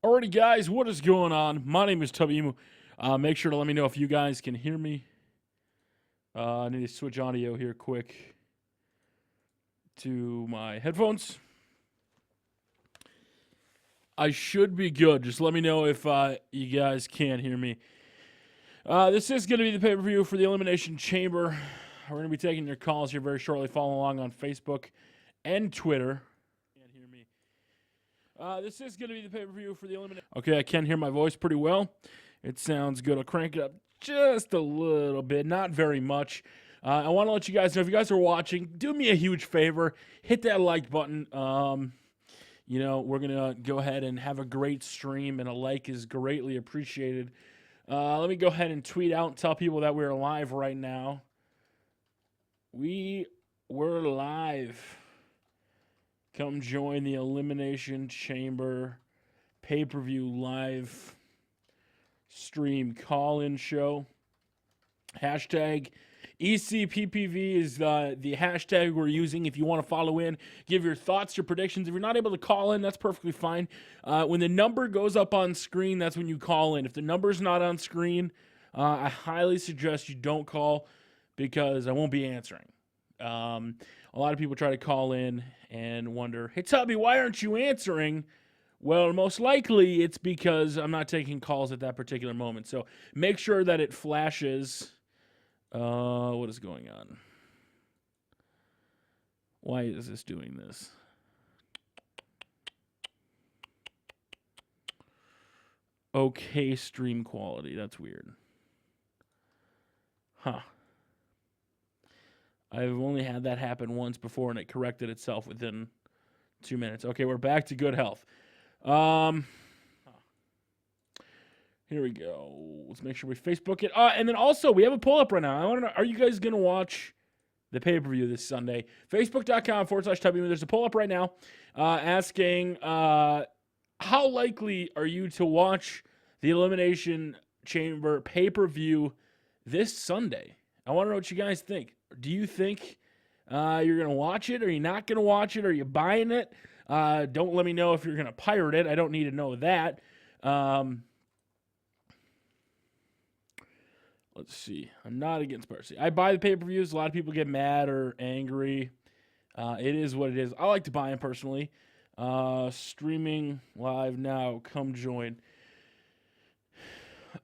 Alrighty, guys, what is going on? My name is Tubby. Make sure to let me know if you guys can hear me. I need to switch audio here quick to my headphones. I should be good. Just let me know if you guys can hear me. This is going to be the pay-per-view for the Elimination Chamber. We're going to be taking your calls here very shortly. Follow along on Facebook and Twitter. Can't hear me. This is going to be the pay-per-view for the Elimination. Okay, I can hear my voice pretty well. It sounds good. I'll crank it up just a little bit, not very much. I want to let you guys know, if you guys are watching, do me a huge favor. Hit that like button. You know, we're going to go ahead and have a great stream, and a like is greatly appreciated. Let me go ahead and tweet out and tell people that we're live right now. We're live. Come join the Elimination Chamber pay-per-view live stream call-in show. Hashtag ECPPV is the hashtag we're using. If you want to follow in, give your thoughts, your predictions. If you're not able to call in, that's perfectly fine. When the number goes up on screen, that's when you call in. If the number's not on screen, I highly suggest you don't call because I won't be answering. A lot of people try to call in and wonder, hey, Tubby, why aren't you answering? Well, most likely it's because I'm not taking calls at that particular moment. So make sure that it flashes. What is going on? Why is this doing this? Okay, stream quality. That's weird. Huh. I've only had that happen once before, and it corrected itself within 2 minutes. Okay, we're back to good health. Here we go. Let's make sure we Facebook it. And then also, we have a poll up right now. I want to know, are you guys going to watch the pay-per-view this Sunday? Facebook.com/Tubby. There's a poll up right now asking, how likely are you to watch the Elimination Chamber pay-per-view this Sunday? I want to know what you guys think. Do you think you're going to watch it? Are you not going to watch it? Are you buying it? Don't let me know if you're going to pirate it. I don't need to know that. Let's see. I'm not against piracy. I buy the pay-per-views. A lot of people get mad or angry. It is what it is. I like to buy them personally. Streaming live now. Come join.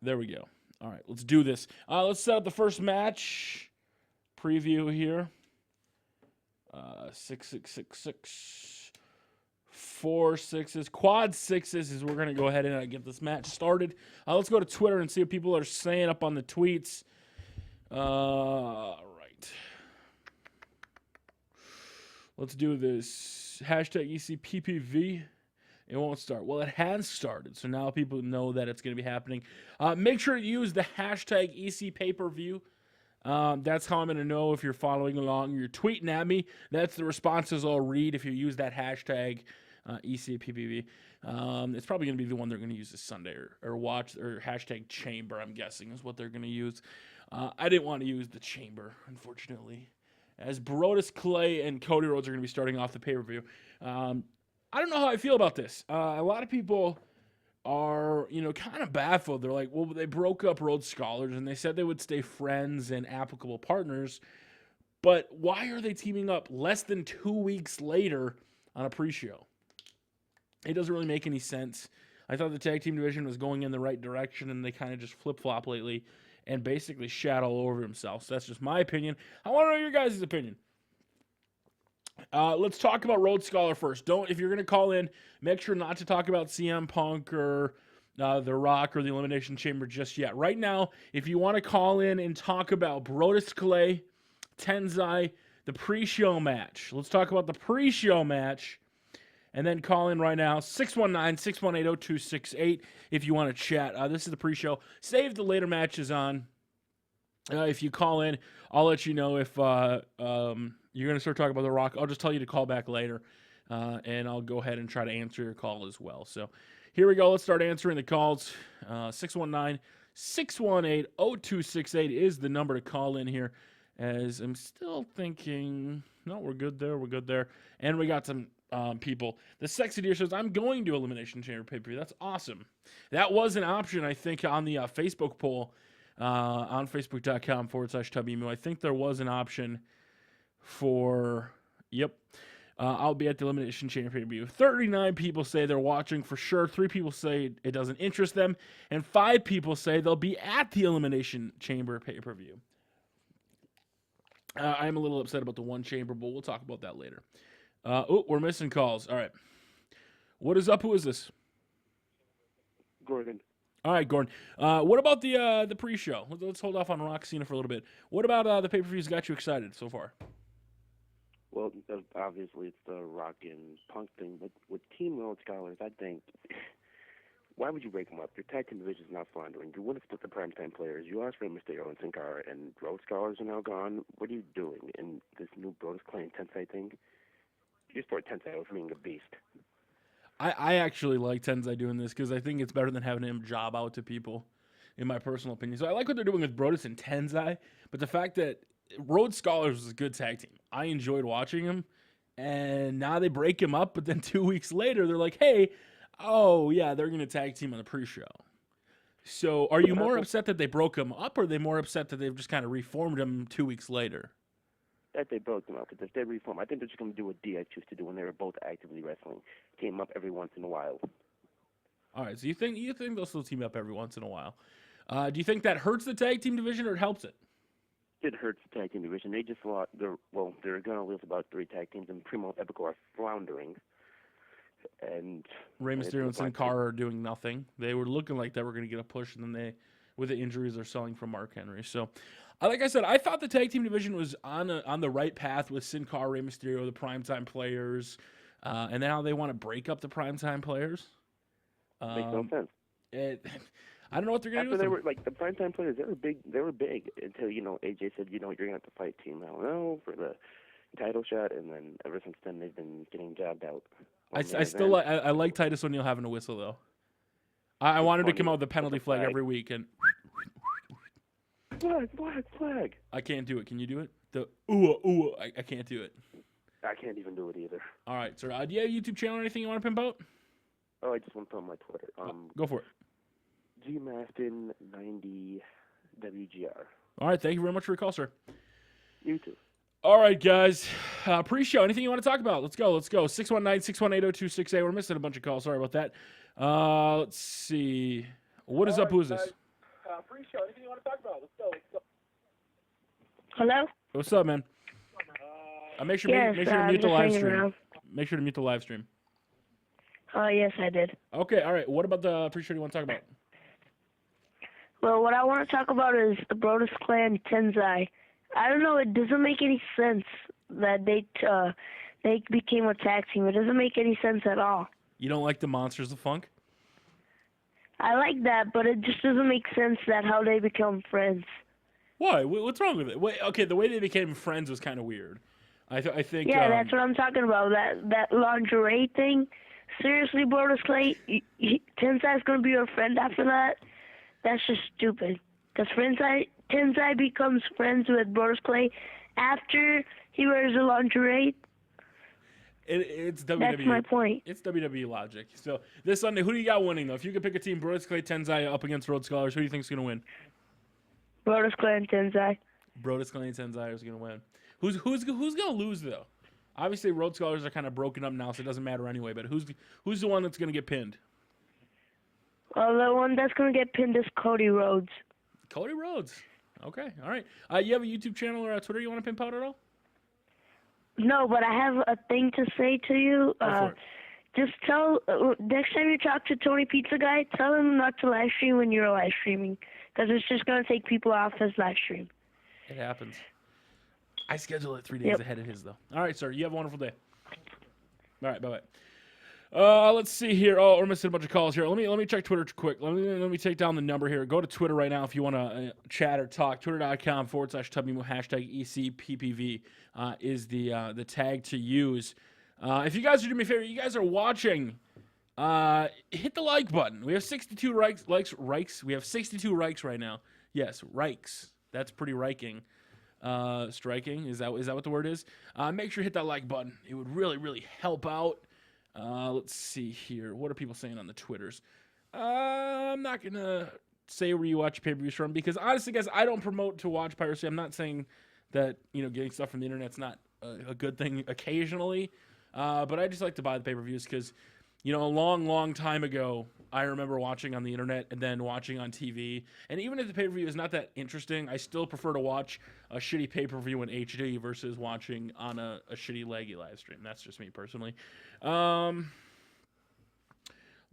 There we go. All right, let's do this. Let's set up the first match preview here. 6 4 6s, quad 6s is we're going to go ahead and get this match started. Let's go to Twitter and see what people are saying up on the tweets. Right. Let's do this. Hashtag ECPPV. It won't start. Well, it has started, so now people know that it's going to be happening. Make sure to use the hashtag ECPayPerView. That's how I'm going to know if you're following along. You're tweeting at me. That's the responses I'll read if you use that hashtag ECPPV. It's probably going to be the one they're going to use this Sunday or watch, or hashtag chamber, I'm guessing, is what they're going to use. I didn't want to use the chamber, unfortunately, as Brodus Clay and Cody Rhodes are going to be starting off the pay-per-view. I don't know how I feel about this. A lot of people are, kind of baffled. They're like, well, they broke up Rhodes Scholars, and they said they would stay friends and applicable partners. But why are they teaming up less than 2 weeks later on a pre-show? It doesn't really make any sense. I thought the tag team division was going in the right direction, and they kind of just flip-flop lately and basically shat all over themselves. So that's just my opinion. I want to know your guys' opinion. Let's talk about Rhodes Scholar first. If you're going to call in, make sure not to talk about CM Punk or The Rock or the Elimination Chamber just yet. Right now, if you want to call in and talk about Brodus Clay, Tenzai, the pre-show match. Let's talk about the pre-show match. And then call in right now, 619-618-0268 if you want to chat. This is the pre-show. Save the later matches on. If you call in, I'll let you know if you're going to start talking about The Rock. I'll just tell you to call back later, and I'll go ahead and try to answer your call as well. So here we go. Let's start answering the calls. 619-618-0268 is the number to call in here, as I'm still thinking, no, we're good there. We're good there. And we got some people. The Sexy Deer says, I'm going to Elimination Chamber pay-per-view. That's awesome. That was an option, I think, on the Facebook poll on facebook.com/WMU. I think there was an option for, I'll be at the Elimination Chamber pay-per-view. 39 people say they're watching for sure. 3 people say it doesn't interest them. And 5 people say they'll be at the Elimination Chamber pay-per-view. I'm a little upset about the one chamber, but we'll talk about that later. We're missing calls. All right. What is up? Who is this? Gordon. All right, Gordon. What about the pre-show? Let's hold off on Rock Cena for a little bit. What about the pay-per-views got you excited so far? Well, obviously it's the Rock and Punk thing, but with Team World Scholars, I think, why would you break them up? Your tag team division is not floundering. You want to split the primetime players. You lost Rey Mysterio and Sin Cara, and Road Scholars are now gone. What are you doing in this new Brodus Clay and Tensai thing? You just brought Tensai over from being a beast. I actually like Tensai doing this because I think it's better than having him job out to people, in my personal opinion. So I like what they're doing with Brodus and Tensai, but the fact that Road Scholars was a good tag team. I enjoyed watching him, and now they break him up, but then 2 weeks later, they're like, hey, oh, yeah, they're going to tag team on the pre-show. So are you more upset that they broke him up, or are they more upset that they've just kind of reformed him 2 weeks later? That they broke them up, because if they reform, I think they're just going to do what Diaz used to do when they were both actively wrestling. Team up every once in a while. All right, so you think they'll still team up every once in a while. Do you think that hurts the tag team division, or it helps it? It hurts the tag team division. They just lost. They're going to lose about 3 tag teams, and Primo and Epico are floundering. And Rey Mysterio and Sin Cara are doing nothing. They were looking like they were going to get a push, and then with the injuries, they're selling for Mark Henry. So, like I said, I thought the tag team division was on the right path with Sin Cara, Rey Mysterio, the primetime players, and now they want to break up the primetime players. Makes no sense. I don't know what they're going to do. They were like the primetime players. They were big until AJ said you're going to have to fight Team LNO for the title shot, and then ever since then they've been getting jobbed out. I like Titus O'Neil having a whistle though. I wanted to come out with a penalty flag every week and flag. I can't do it. Can you do it? The I can't do it. I can't even do it either. All right, sir. Do you have a YouTube channel or anything you want to pimp out? Oh, I just want to put on my Twitter. Go for it. GMaston90 WGR. All right, thank you very much for your call, sir. You too. All right, guys. Pre-show. Anything you want to talk about? Let's go. 619-618-0268. We're missing a bunch of calls. Sorry about that. Let's see. What is up? Who is this? Pre-show. Anything you want to talk about? Let's go. Hello? What's up, man? Make sure to mute the live stream. Make sure to mute the live stream. Yes, I did. Okay, all right. What about the pre-show you want to talk about? Well, what I want to talk about is the Brodus Clan Tensai. I don't know. It doesn't make any sense that they became a tag team. It doesn't make any sense at all. You don't like the Monsters of Funk? I like that, but it just doesn't make sense that how they become friends. Why? What's wrong with it? Wait, okay, the way they became friends was kind of weird. I think. Yeah, that's what I'm talking about. That lingerie thing. Seriously, Brodus Clay, Tensai's gonna be your friend after that? That's just stupid. Because Tensai becomes friends with Brodus Clay after he wears the lingerie. It's WWE. That's my point. It's WWE logic. So this Sunday, who do you got winning though? If you could pick a team, Brodus Clay, Tensai up against Road Scholars, who do you think's gonna win? Brodus Clay and Tensai. Brodus Clay and Tensai is gonna win. Who's gonna lose though? Obviously, Road Scholars are kind of broken up now, so it doesn't matter anyway. But who's the one that's gonna get pinned? Well, the one that's gonna get pinned is Cody Rhodes. Cody Rhodes. Okay, all right. You have a YouTube channel or a Twitter you want to pimp out at all? No, but I have a thing to say to you. Go for it. Just tell next time you talk to Tony Pizza Guy, tell him not to live stream when you're live streaming, because it's just gonna take people off his live stream. It happens. I schedule it 3 days ahead of his though. All right, sir. You have a wonderful day. All right, bye. Let's see here. Oh, we're missing a bunch of calls here. Let me check Twitter quick. Let me take down the number here. Go to Twitter right now if you want to chat or talk. Twitter.com/WMU #ECPPV is the tag to use. If you guys are doing me a favor, you guys are watching. Hit the like button. We have 62 likes. We have 62 likes right now. Yes, rikes. That's pretty riking. Striking. Is that what the word is? Make sure to hit that like button. It would really, really help out. Let's see here. What are people saying on the Twitters? I'm not going to say where you watch pay-per-views from because, honestly, guys, I don't promote to watch piracy. I'm not saying that, getting stuff from the internet's not a good thing occasionally, but I just like to buy the pay-per-views because, a long, long time ago, I remember watching on the internet and then watching on TV. And even if the pay-per-view is not that interesting, I still prefer to watch a shitty pay-per-view in HD versus watching on a shitty laggy live stream. That's just me personally.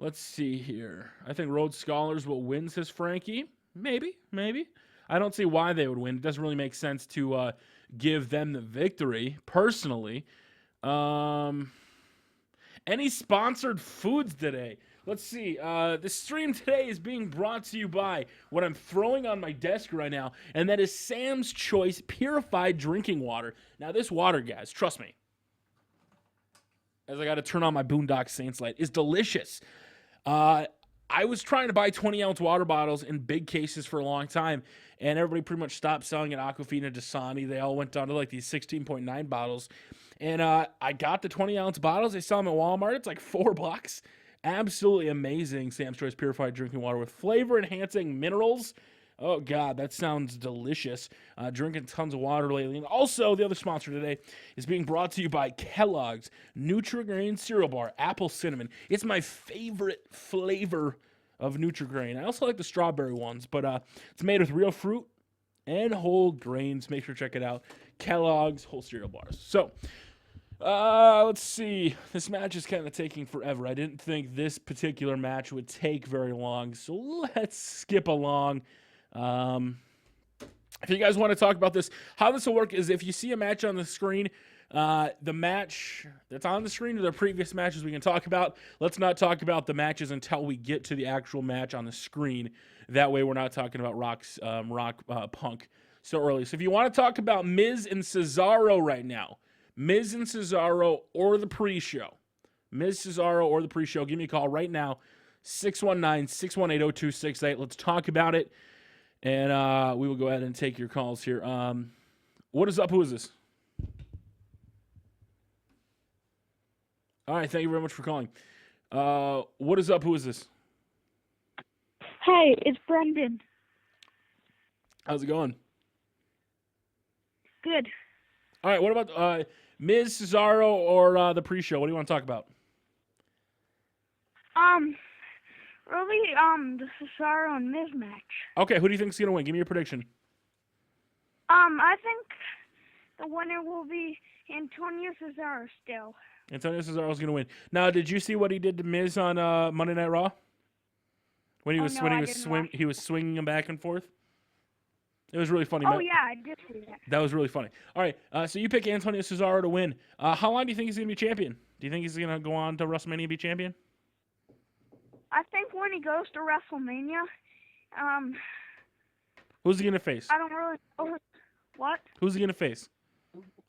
Let's see here. I think Rhodes Scholars will win, says Frankie. Maybe. I don't see why they would win. It doesn't really make sense to give them the victory, personally. Any sponsored foods today? Let's see. The stream today is being brought to you by what I'm throwing on my desk right now, and that is Sam's Choice Purified Drinking Water. Now, this water, guys, trust me, as I got to turn on my Boondock Saints light, is delicious. I was trying to buy 20-ounce water bottles in big cases for a long time, and everybody pretty much stopped selling at Aquafina, Dasani. They all went down to like these 16.9 bottles. And I got the 20-ounce bottles. They sell them at Walmart. It's like $4. Absolutely amazing Sam's Choice Purified Drinking Water with flavor-enhancing minerals. Oh, God, that sounds delicious. Drinking tons of water lately. And also, the other sponsor today is being brought to you by Kellogg's Nutri-Grain Cereal Bar, Apple Cinnamon. It's my favorite flavor of Nutri-Grain. I also like the strawberry ones, but it's made with real fruit and whole grains. Make sure to check it out. Kellogg's whole cereal bars. So, let's see. This match is kind of taking forever. I didn't think this particular match would take very long, so let's skip along. If you guys want to talk about this, how this will work is if you see a match on the screen, the match that's on the screen are the previous matches we can talk about. Let's not talk about the matches until we get to the actual match on the screen. That way we're not talking about Punk so early. So if you want to talk about Miz and Cesaro right now, Miz and Cesaro or the pre-show, Miz, Cesaro or the pre-show, give me a call right now, 619-618-0268. Let's talk about it. And we will go ahead and take your calls here. What is up? Who is this? All right, thank you very much for calling. What is up? Who is this? Hey, it's Brendan. How's it going? Good. All right, what about Miz, Cesaro, or the pre-show? What do you want to talk about? Really, the Cesaro and Miz match. Okay, who do you think is going to win? Give me your prediction. I think the winner will be Antonio Cesaro still. Antonio Cesaro is going to win. Now, did you see what he did to Miz on Monday Night Raw? When he was swinging him back and forth. It was really funny. Oh yeah, I did see that. That was really funny. All right, so you pick Antonio Cesaro to win. How long do you think he's going to be champion? Do you think he's going to go on to WrestleMania and be champion? I think when he goes to WrestleMania, who's he going to face? I don't really know. What? Who's he going to face?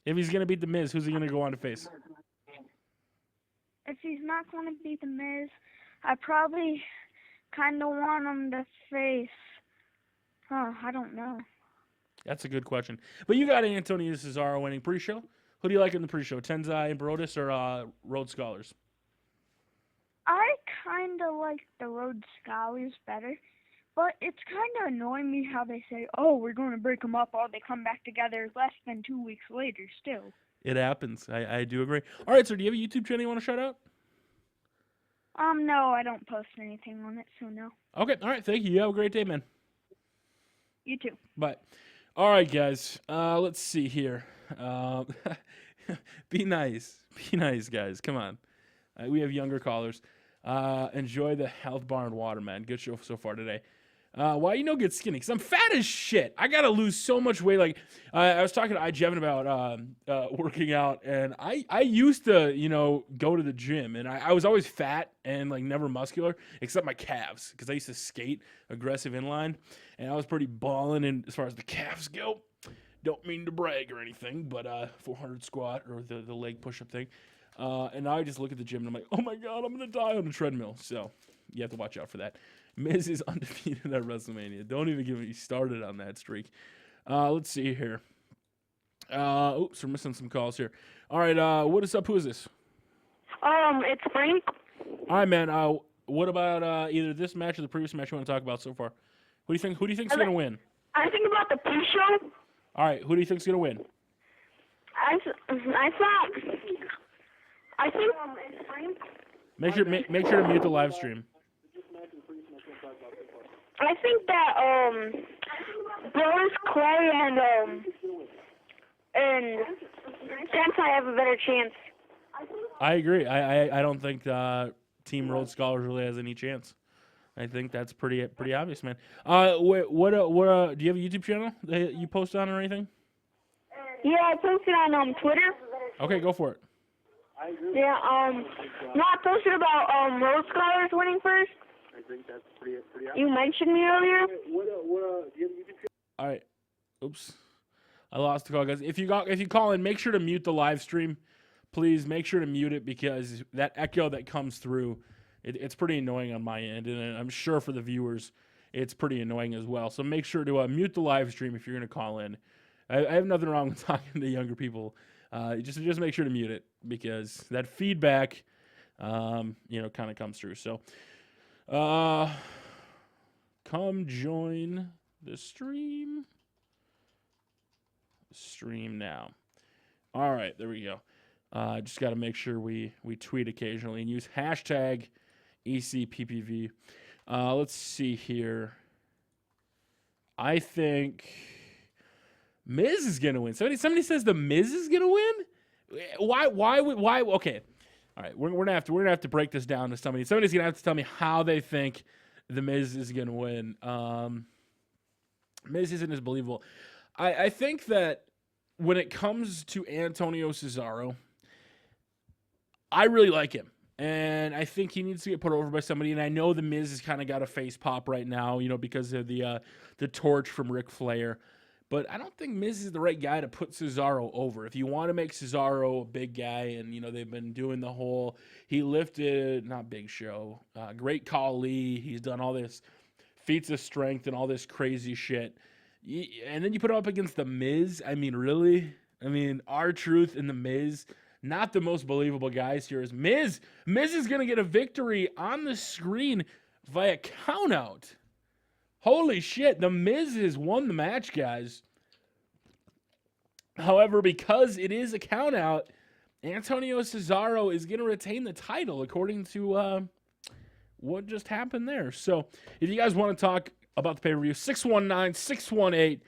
If he's going to beat The Miz, who's he going to go on to face? If he's not going to beat The Miz, I probably kind of want him to face... I don't know. That's a good question. But you got Antonio Cesaro winning pre-show. Who do you like in the pre-show? Tenzai and Brodus or Rhodes Scholars? I kind of like the Rhodes Scholars better, but it's kind of annoying me how they say, oh, we're going to break them up, or they come back together less than 2 weeks later still. It happens. I do agree. All right, sir, do you have a YouTube channel you want to shout out? No, I don't post anything on it, so no. Okay, all right, thank you. You have a great day, man. You too. Bye. All right, guys. Let's see here. Be nice. Be nice, guys. Come on. We have younger callers. Enjoy the health bar and water, man. Good show so far today. Why you no get skinny? Because I'm fat as shit. I got to lose so much weight. Like, I was talking to Jevin about working out, and I used to, go to the gym, and I was always fat and, like, never muscular, except my calves, because I used to skate aggressive inline, and I was pretty balling in as far as the calves go. Don't mean to brag or anything, but 400 squat or the leg push-up thing. And now I just look at the gym, and I'm like, oh, my God, I'm going to die on the treadmill. So you have to watch out for that. Miz is undefeated at WrestleMania. Don't even get me started on that streak. Let's see here. Oops, we're missing some calls here. All right, what is up? Who is this? It's Frank. All right, man. What about either this match or the previous match you want to talk about so far? Who do you think? Who do you think's gonna win? I think about the pre-show. All right, who do you think's gonna win? I think it's Frank. Make sure to mute the live stream. I think that Boris, Clay, and Sensei have a better chance. I agree. I don't think Team Road Scholars really has any chance. I think that's pretty obvious, man. What do you have a YouTube channel that you post on or anything? Yeah, I posted on Twitter. Okay, go for it. Yeah, no, I posted about Road Scholars winning first. I think that's pretty obvious. You mentioned me earlier. Do you have a YouTube channel? All right. Oops. I lost the call, guys. If you call in, make sure to mute the live stream. Please make sure to mute it because that echo that comes through, it's pretty annoying on my end, and I'm sure for the viewers, it's pretty annoying as well. So make sure to mute the live stream if you're going to call in. I have nothing wrong with talking to younger people. Just make sure to mute it because that feedback, kind of comes through. So, come join the stream. Stream now. All right, there we go. Just got to make sure we tweet occasionally and use hashtag ECPPV. Let's see here. I think Miz is gonna win. Somebody says the Miz is gonna win. Why? Okay. All right, we're gonna have to break this down to somebody. Somebody's gonna have to tell me how they think the Miz is gonna win. Miz isn't as believable. I think that when it comes to Antonio Cesaro, I really like him. And I think he needs to get put over by somebody. And I know the Miz has kind of got a face pop right now, because of the torch from Ric Flair. But I don't think Miz is the right guy to put Cesaro over. If you want to make Cesaro a big guy, and, they've been doing the whole, he lifted, not Big Show, Great Khali. He's done all this feats of strength and all this crazy shit. And then you put him up against the Miz. I mean, really? I mean, R-Truth and the Miz, not the most believable guys here is Miz. Miz is going to get a victory on the screen via countout. Holy shit, the Miz has won the match, guys. However, because it is a countout, Antonio Cesaro is going to retain the title according to what just happened there. So if you guys want to talk about the pay-per-view, 619-618-0268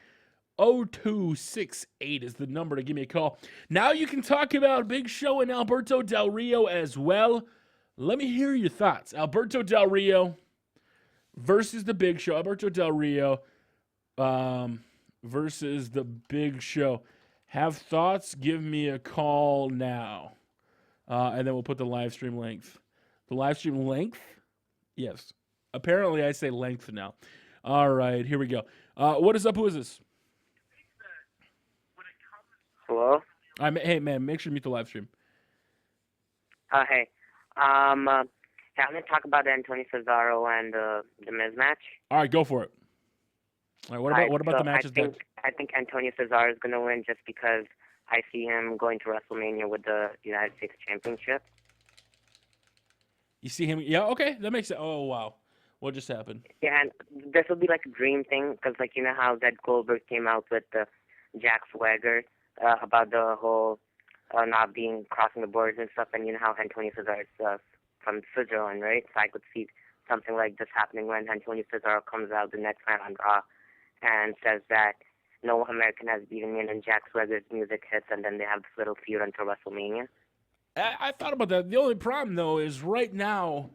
is the number to give me a call. Now you can talk about Big Show and Alberto Del Rio as well. Let me hear your thoughts. Alberto Del Rio versus the Big Show. Alberto Del Rio versus the Big Show. Have thoughts? Give me a call now. And then we'll put the live stream length. The live stream length? Yes. Apparently I say length now. All right, here we go. What is up? Who is this? Hello? Hey, man, make sure to mute the live stream. Hey. I'm going to talk about Antonio Cesaro and the Miz match. All right, go for it. All right, what about the matches? I think Antonio Cesaro is going to win just because I see him going to WrestleMania with the United States Championship. You see him? Yeah, okay, that makes sense. Oh, wow. What just happened? Yeah, and this will be like a dream thing because, you know how Zed Goldberg came out with the Jack Swagger about the whole not being crossing the borders and stuff, and you know how Antonio Cesaro is from Switzerland, right? So I could see something like this happening when Antonio Cesaro comes out the next night on Raw and says that no American has beaten me, and Jack Swagger's music hits, and then they have this little feud until WrestleMania. I thought about that. The only problem, though, is right now,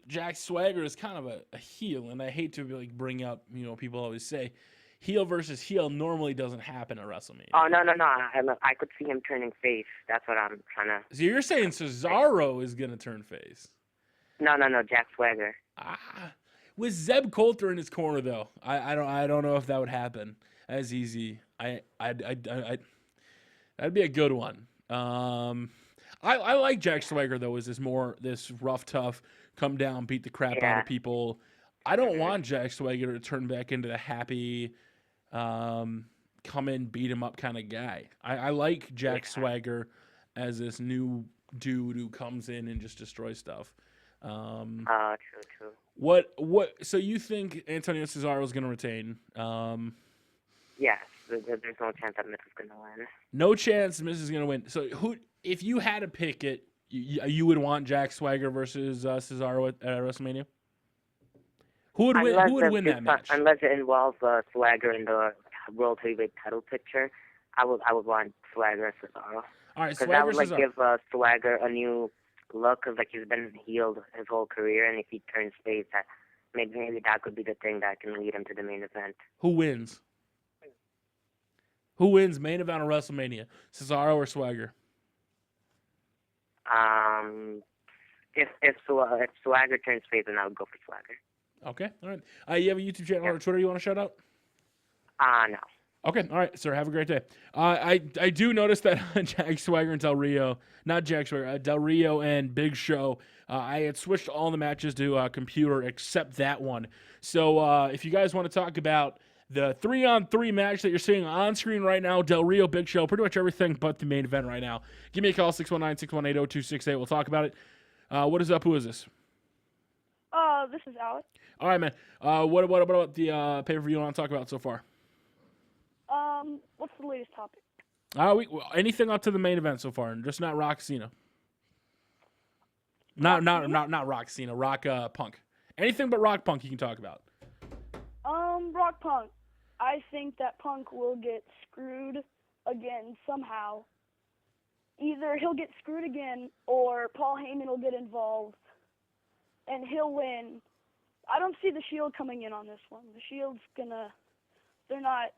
Jack Swagger is kind of a heel, and I hate to bring up, people always say heel versus heel normally doesn't happen at WrestleMania. Oh, no. I could see him turning face. That's what I'm trying to... So you're saying Cesaro is going to turn face? No, Jack Swagger. With Zeb Coulter in his corner, though, I don't know if that would happen as easy. That'd be a good one. I like Jack Swagger, though, as this rough, tough, come down, beat the crap out of people. I don't want Jack Swagger to turn back into the happy, come in, beat him up kind of guy. I like Jack Swagger as this new dude who comes in and just destroys stuff. True. What? So you think Antonio Cesaro is going to retain? Yes, there's no chance that Miz is going to win. No chance Miz is going to win. So who? If you had to pick it, you would want Jack Swagger versus Cesaro at WrestleMania. Who would win? Who would win that match? Unless it involves Swagger in the World Heavyweight title picture, I would want Swagger and Cesaro. All right, Because Swagger that would Cesaro. give Swagger a new look, because he's been healed his whole career, and if he turns face, that maybe that could be the thing that can lead him to the main event. Who wins? Who wins main event of WrestleMania? Cesaro or Swagger? If Swagger turns face, then I would go for Swagger. Okay, all right. You have a YouTube channel or Twitter you want to shout out? No. Okay, all right, sir. Have a great day. I do notice that Jack Swagger and Del Rio, not Jack Swagger, Del Rio and Big Show, I had switched all the matches to computer except that one. So if you guys want to talk about the 3-on-3 match that you're seeing on screen right now, Del Rio, Big Show, pretty much everything but the main event right now, give me a call, 619-618-0268. We'll talk about it. What is up? Who is this? This is Alex. All right, man. What about the pay-per-view you want to talk about so far? What's the latest topic? Anything up to the main event so far, and just not Rock Cena. Not Rock Cena, Rock Punk. Anything but Rock Punk you can talk about. Rock Punk. I think that Punk will get screwed again somehow. Either he'll get screwed again, or Paul Heyman will get involved, and he'll win. I don't see the Shield coming in on this one. The Shield's gonna...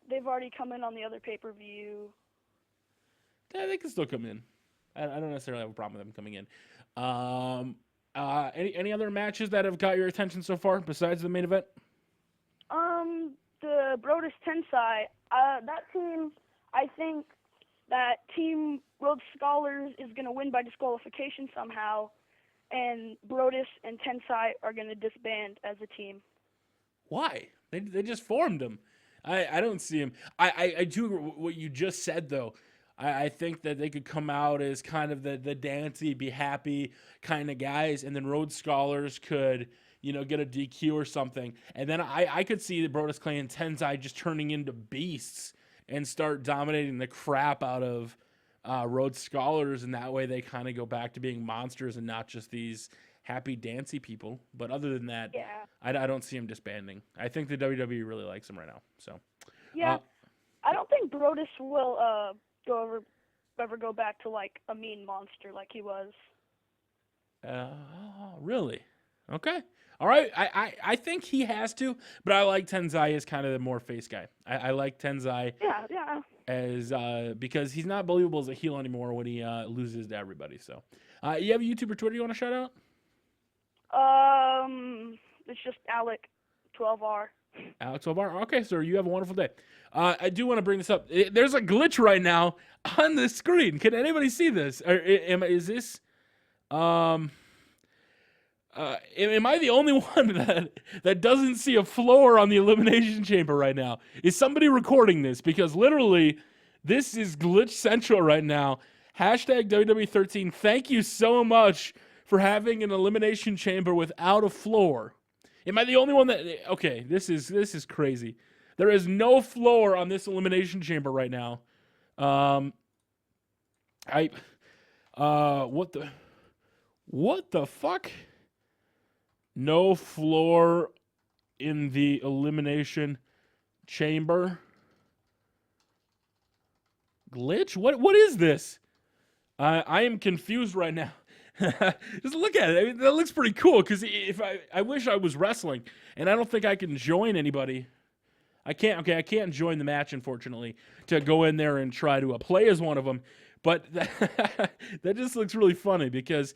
They've already come in on the other pay-per-view. Yeah, they can still come in. I don't necessarily have a problem with them coming in. Any other matches that have got your attention so far besides the main event? The Brodus Tensai. That team, I think that Team Rhodes Scholars is going to win by disqualification somehow, and Brodus and Tensai are going to disband as a team. Why? They just formed them. I don't see him. I do what you just said, though. I think that they could come out as kind of the dancey, be happy kind of guys, and then Rhodes Scholars could, get a DQ or something. And then I could see the Brodus Clay and Tensai just turning into beasts and start dominating the crap out of Rhodes Scholars, and that way they kind of go back to being monsters and not just these happy, dancy people. But other than that, Yeah. I don't see him disbanding. I think the WWE really likes him right now. So Yeah, I don't think Brodus will ever go back to like a mean monster like he was. Really? Okay. All right. I think he has to, but I like Tensai as kind of the more face guy. I like Tensai. Yeah. As because he's not believable as a heel anymore when he loses to everybody. So, you have a YouTube or Twitter you want to shout out? It's just Alec12R. Alex12R. Okay, sir. You have a wonderful day. I do want to bring this up. There's a glitch right now on the screen. Can anybody see this? Or is this? Am I the only one that doesn't see a floor on the Elimination Chamber right now? Is somebody recording this? Because literally, this is glitch central right now. Hashtag WWE13. Thank you so much for having an Elimination Chamber without a floor. Am I the only one that... Okay, this is crazy. There is no floor on this Elimination Chamber right now. What the fuck? No floor in the Elimination Chamber. Glitch? What is this? I am confused right now. Just look at it. I mean, that looks pretty cool. Because if I wish I was wrestling, and I don't think I can join anybody. I can't. Okay, I can't join the match, unfortunately, to go in there and try to play as one of them. But that just looks really funny because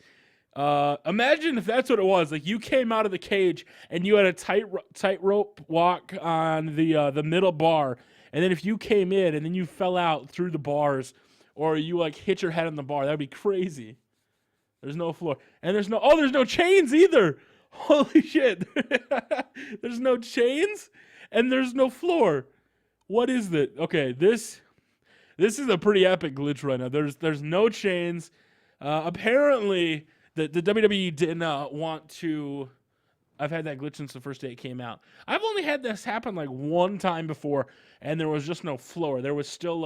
imagine if that's what it was. Like you came out of the cage and you had a tightrope walk on the middle bar, and then if you came in and then you fell out through the bars, or you like hit your head on the bar, that'd be crazy. There's no floor. And there's no chains either. Holy shit. There's no chains and there's no floor. What is that? Okay, this is a pretty epic glitch right now. There's no chains. Apparently, the WWE didn't want to. I've had that glitch since the first day it came out. I've only had this happen like one time before, and there was just no floor. There was still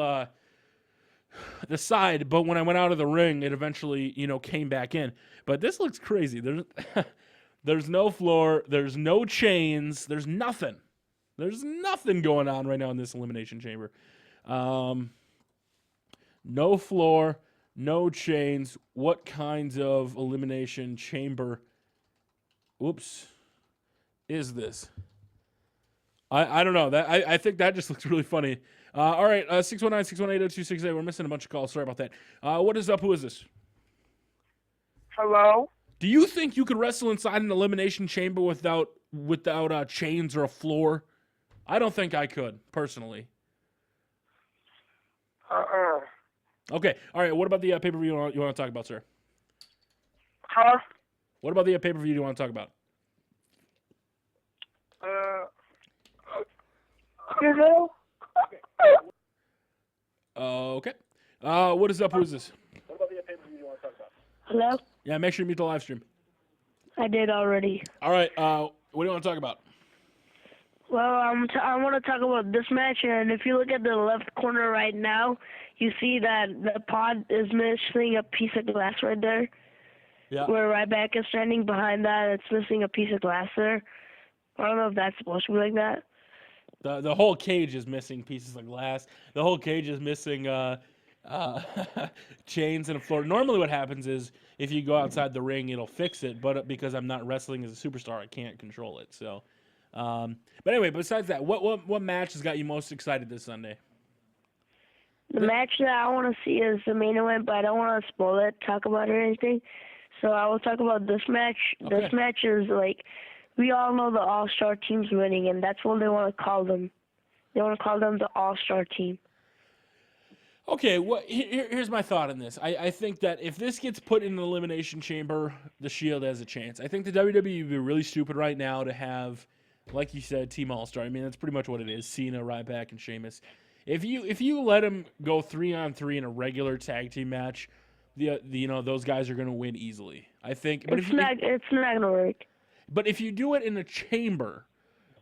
the side, but when I went out of the ring, it eventually, came back in. But this looks crazy. There's no floor. There's no chains. There's nothing. There's nothing going on right now in this Elimination Chamber. No floor, no chains. What kinds of Elimination Chamber is this? I don't know. I think that just looks really funny. All right, 619-618-0268. We're missing a bunch of calls. Sorry about that. What is up? Who is this? Hello? Do you think you could wrestle inside an Elimination Chamber without chains or a floor? I don't think I could, personally. Okay, all right. What about the pay-per-view you want to talk about, sir? Huh? What about the pay-per-view you want to talk about? You know? Okay. What is up? Who is this? What about the pay-per-view you want to talk about? Hello? Yeah, make sure you mute the live stream. I did already. All right. What do you want to talk about? Well, I want to talk about this match, and if you look at the left corner right now, you see that the pod is missing a piece of glass right there. Yeah. Where Ryback is standing behind that, it's missing a piece of glass there. I don't know if that's supposed to be like that. The whole cage is missing pieces of glass. The whole cage is missing chains and a floor. Normally what happens is if you go outside the ring, it'll fix it. But because I'm not wrestling as a superstar, I can't control it. So, but anyway, besides that, what match has got you most excited this Sunday? The match that I want to see is the main event, but I don't want to spoil it, talk about it or anything. So I will talk about this match. Okay. This match is like, we all know the All-Star team's winning, and that's what they want to call them. They want to call them the All-Star team. Okay, here's my thought on this. I think that if this gets put in the Elimination Chamber, the Shield has a chance. I think the WWE would be really stupid right now to have, like you said, Team All-Star. I mean, that's pretty much what it is. Cena, Ryback, and Sheamus. If you let them go 3-on-3 in a regular tag team match, those guys are going to win easily. I think. But it's not going to work. But if you do it in a chamber,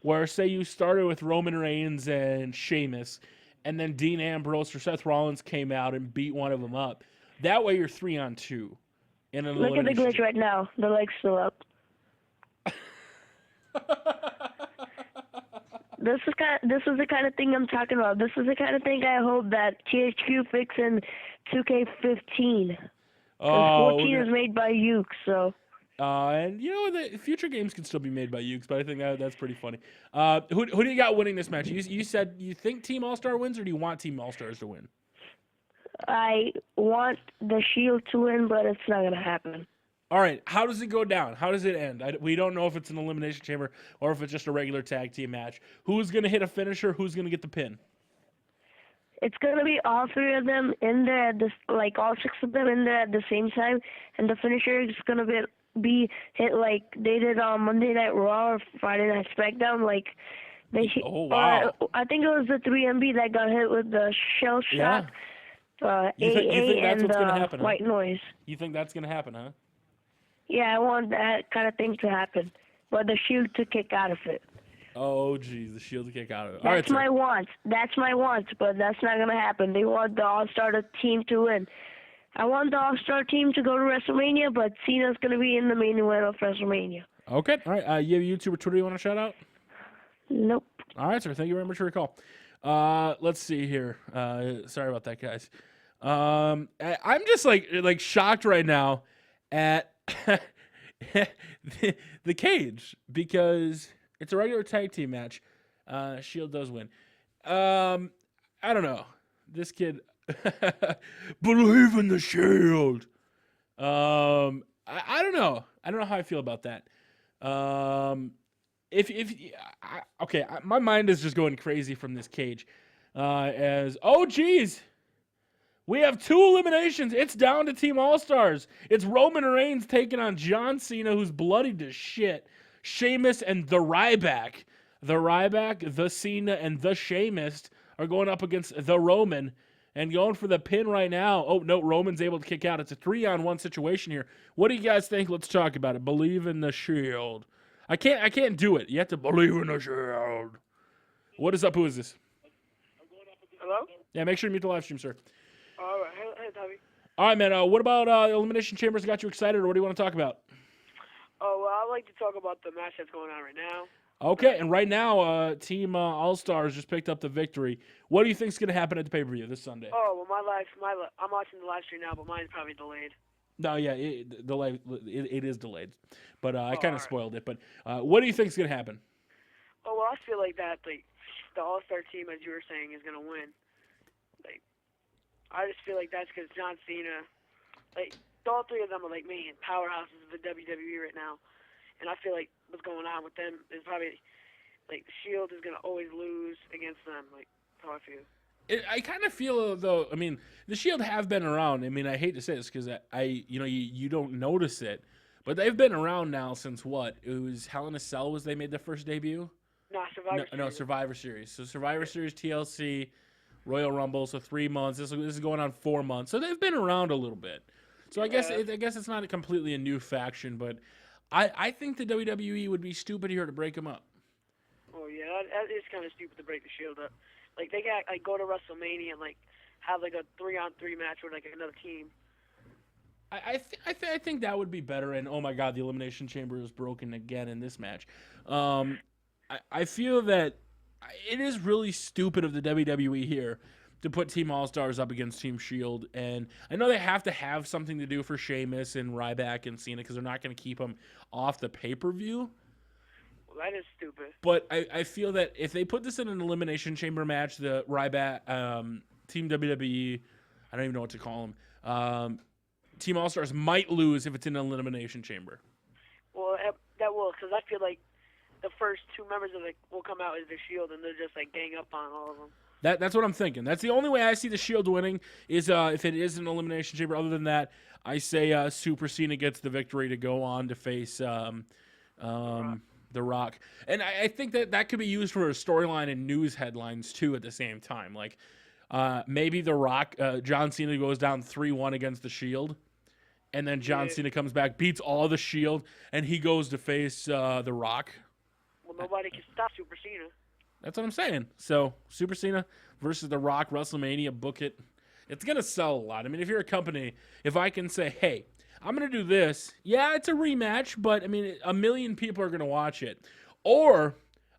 where say you started with Roman Reigns and Sheamus, and then Dean Ambrose or Seth Rollins came out and beat one of them up, that way you're 3-on-2. Look at the glitch right now. The leg's still up. This is the kind of thing I'm talking about. This is the kind of thing I hope that THQ fix in 2K15. Oh, 14 is made by Yuke, so. And the future games can still be made by Yuke, but I think that's pretty funny. Who do you got winning this match? You said you think Team All-Star wins, or do you want Team All-Stars to win? I want the Shield to win, but it's not going to happen. All right, how does it go down? How does it end? We don't know if it's an Elimination Chamber or if it's just a regular tag team match. Who's going to hit a finisher? Who's going to get the pin? It's going to be all three of them in there, all six of them in there at the same time, and the finisher is going to be hit like they did on Monday Night Raw or Friday Night SmackDown. Oh, wow. I think it was the 3MB that got hit with the shell shock, You think that's and what's gonna happen, white noise. You think that's going to happen, huh? Yeah, I want that kind of thing to happen, but the Shield to kick out of it. Oh, geez, the Shield to kick out of it. That's my want. That's my want, but that's not going to happen. They want the All-Star team to win. I want the All-Star team to go to WrestleMania, but Cena's going to be in the main event of WrestleMania. Okay. All right. You have YouTube or Twitter you want to shout out? Nope. All right, sir. Thank you very much for your call. Let's see here. Sorry about that, guys. I'm just like shocked right now at the cage because it's a regular tag team match. Shield does win. I don't know. This kid believe in the Shield. I don't know. I don't know how I feel about that. Okay, my mind is just going crazy from this cage. Geez. We have 2 eliminations. It's down to Team All-Stars. It's Roman Reigns taking on John Cena, who's bloodied to shit. Sheamus and the Ryback. The Ryback, the Cena, and the Sheamus are going up against the Roman. and going for the pin right now. Oh, no, Roman's able to kick out. It's a 3-on-1 situation here. What do you guys think? Let's talk about it. Believe in the Shield. I can't do it. You have to believe in the Shield. What is up? Who is this? Hello? Yeah, make sure you mute the live stream, sir. All right. Hey, Tommy. All right, man. What about Elimination Chambers got you excited, or what do you want to talk about? Oh, well, I'd like to talk about the match that's going on right now. Okay, and right now, Team All-Stars just picked up the victory. What do you think is going to happen at the pay-per-view this Sunday? Oh, well, I'm watching the live stream now, but mine's probably delayed. No, yeah, it is delayed. But I kind of alright. spoiled it. But what do you think is going to happen? Oh, well, I feel like that, like, the All-Star team, as you were saying, is going to win. Like, I just feel like that's because John Cena, like, all three of them are, like, man, powerhouses of the WWE right now. And I feel like what's going on with them is probably, like, the Shield is going to always lose against them. Like, that's how I feel. I kind of feel, though, I mean, the Shield have been around. I mean, I hate to say this because you don't notice it. But they've been around now since what? It was Hell in a Cell they made their first debut? Survivor Series. No, Survivor Series. So Survivor Series, TLC, Royal Rumble, so 3 months. This is going on 4 months. So they've been around a little bit. So I guess it's not completely a new faction, but I think the WWE would be stupid here to break them up. Oh, yeah, that is kind of stupid to break the Shield up. Like, they got, like, go to WrestleMania and, like, have, like, a 3-on-3 match with, like, another team. I think that would be better. And, oh, my God, the Elimination Chamber is broken again in this match. I feel that it is really stupid of the WWE here to put Team All-Stars up against Team Shield. And I know they have to have something to do for Sheamus and Ryback and Cena because they're not going to keep them off the pay-per-view. Well, that is stupid. But I feel that if they put this in an Elimination Chamber match, the Ryback, Team WWE, I don't even know what to call them, Team All-Stars might lose if it's in an Elimination Chamber. Well, that will, because I feel like the first 2 members of it will come out as the Shield, and they'll just, like, gang up on all of them. That's what I'm thinking. That's the only way I see the Shield winning is if it is an Elimination Chamber. Other than that, I say Super Cena gets the victory to go on to face The Rock. And I think that could be used for a storyline and news headlines, too, at the same time. Like, maybe The Rock, John Cena goes down 3-1 against the Shield, and then John Cena comes back, beats all the Shield, and he goes to face The Rock. Well, nobody can stop Super Cena. That's what I'm saying. So, Super Cena versus The Rock, WrestleMania, book it. It's going to sell a lot. I mean, if you're a company, if I can say, hey, I'm going to do this. Yeah, it's a rematch, but, I mean, 1 million people are going to watch it. Or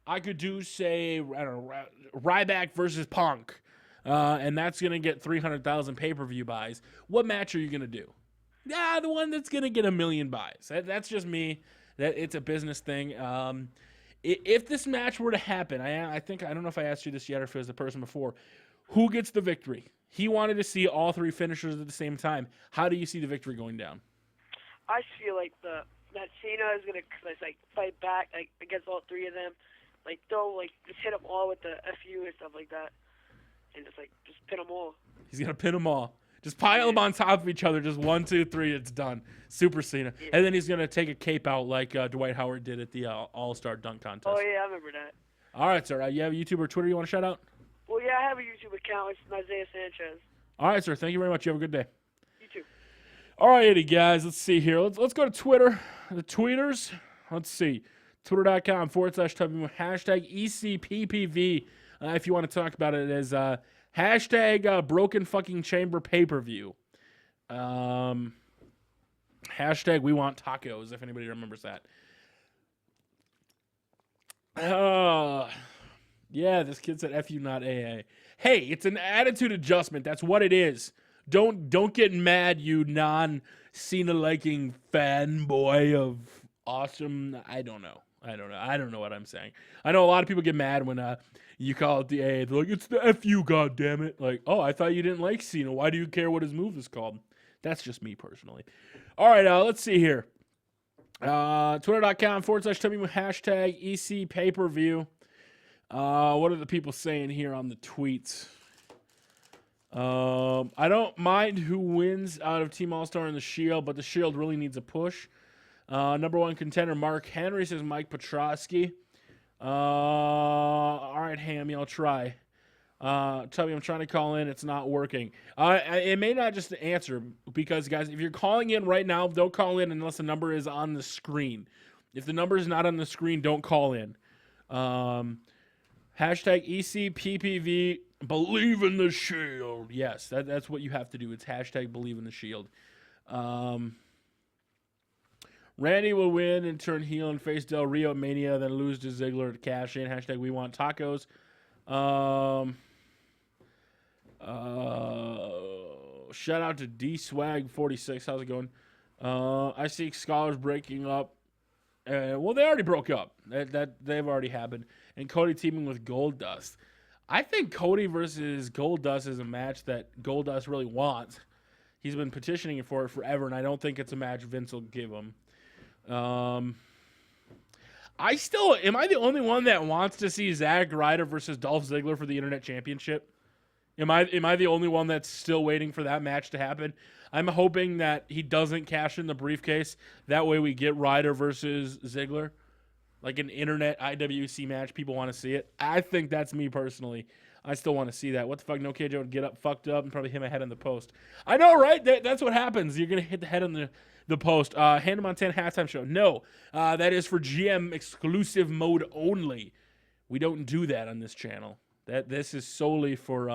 I could do, say, I don't know, Ryback versus Punk, and that's going to get 300,000 pay-per-view buys. What match are you going to do? Yeah, the one that's going to get 1 million buys. That's just me. It's a business thing. If this match were to happen, I don't know if I asked you this yet or if it was the person before, who gets the victory? He wanted to see all 3 finishers at the same time. How do you see the victory going down? I feel like that Cena is gonna like fight back like against all 3 of them, like just hit them all with the FU and stuff like that, and just pin them all. He's gonna pin them all. Just pile them on top of each other. Just 1, 2, 3. It's done. Super Cena. Yeah. And then he's going to take a cape out like Dwight Howard did at the All-Star Dunk Contest. Oh, yeah, I remember that. All right, sir. You have a YouTube or Twitter you want to shout out? Well, yeah, I have a YouTube account. It's Isaiah Sanchez. All right, sir. Thank you very much. You have a good day. You too. All righty, guys. Let's see here. Let's go to Twitter. The tweeters. Let's see. Twitter.com/W #ECPPV. If you want to talk about it as Broken Fucking Chamber Pay-Per-View. We want tacos, if anybody remembers that. Yeah, this kid said FU not AA. Hey, it's an attitude adjustment. That's what it is. Don't get mad, you non-Cena liking fanboy of awesome. I don't know what I'm saying. I know a lot of people get mad when you call it the A. They're like, it's the FU, goddammit. Like, oh, I thought you didn't like Cena. Why do you care what his move is called? That's just me personally. All right, let's see here. Twitter.com/W #EC pay-per-view. What are the people saying here on the tweets? I don't mind who wins out of Team All-Star and the Shield, but the Shield really needs a push. Number 1 contender Mark Henry says Mike Petrosky. All right, Hammy, I'll try. Tubby, I'm trying to call in. It's not working. It may not just answer because, guys, if you're calling in right now, don't call in unless the number is on the screen. If the number is not on the screen, don't call in. Hashtag ECPPV, believe in the shield. Yes, that's what you have to do. It's hashtag believe in the shield. Randy will win and turn heel and face Del Rio at Mania, then lose to Ziggler to cash in. Hashtag we want tacos. Shout out to DSwag46. How's it going? I see Scholars breaking up. Well, they already broke up. They've already happened. And Cody teaming with Goldust. I think Cody versus Goldust is a match that Goldust really wants. He's been petitioning for it forever, and I don't think it's a match Vince will give him. Am I the only one that wants to see Zack Ryder versus Dolph Ziggler for the Internet Championship? Am I the only one that's still waiting for that match to happen? I'm hoping that he doesn't cash in the briefcase. That way we get Ryder versus Ziggler. Like an Internet IWC match. People want to see it. I think that's me personally. I still want to see that. What the fuck? No KJ would get up fucked up and probably hit my head on the post. I know, right? That's what happens. You're going to hit the head on the post. Hannah Montana halftime show. No. That is for GM exclusive mode only. We don't do that on this channel. This is solely for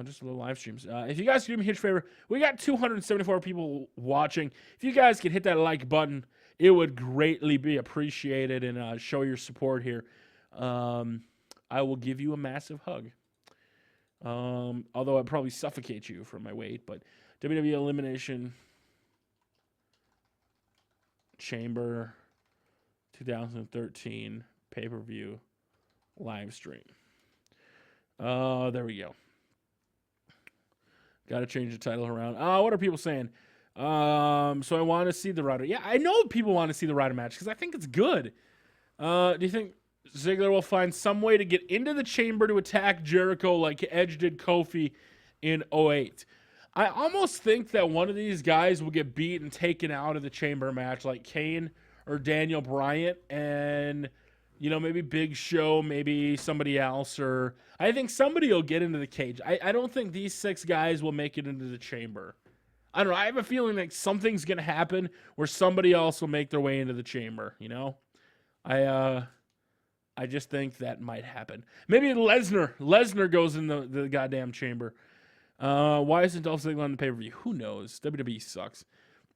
just a little live streams. If you guys could do me a huge favor, we got 274 people watching. If you guys could hit that like button, it would greatly be appreciated and show your support here. I will give you a massive hug. Although I'd probably suffocate you from my weight, but WWE Elimination Chamber 2013 pay-per-view live stream. There we go. Got to change the title around. What are people saying? So I want to see the Ryder. Yeah, I know people want to see the Ryder match because I think it's good. Do you think Ziggler will find some way to get into the chamber to attack Jericho like Edge did Kofi in 2008? I almost think that one of these guys will get beat and taken out of the chamber match like Kane or Daniel Bryan and, you know, maybe Big Show, maybe somebody else, or I think somebody will get into the cage. I don't think these 6 guys will make it into the chamber. I don't know. I have a feeling like something's going to happen where somebody else will make their way into the chamber, you know? I just think that might happen. Maybe Lesnar goes in the goddamn chamber. Why isn't Dolph Ziggler on the pay-per-view? Who knows? WWE sucks.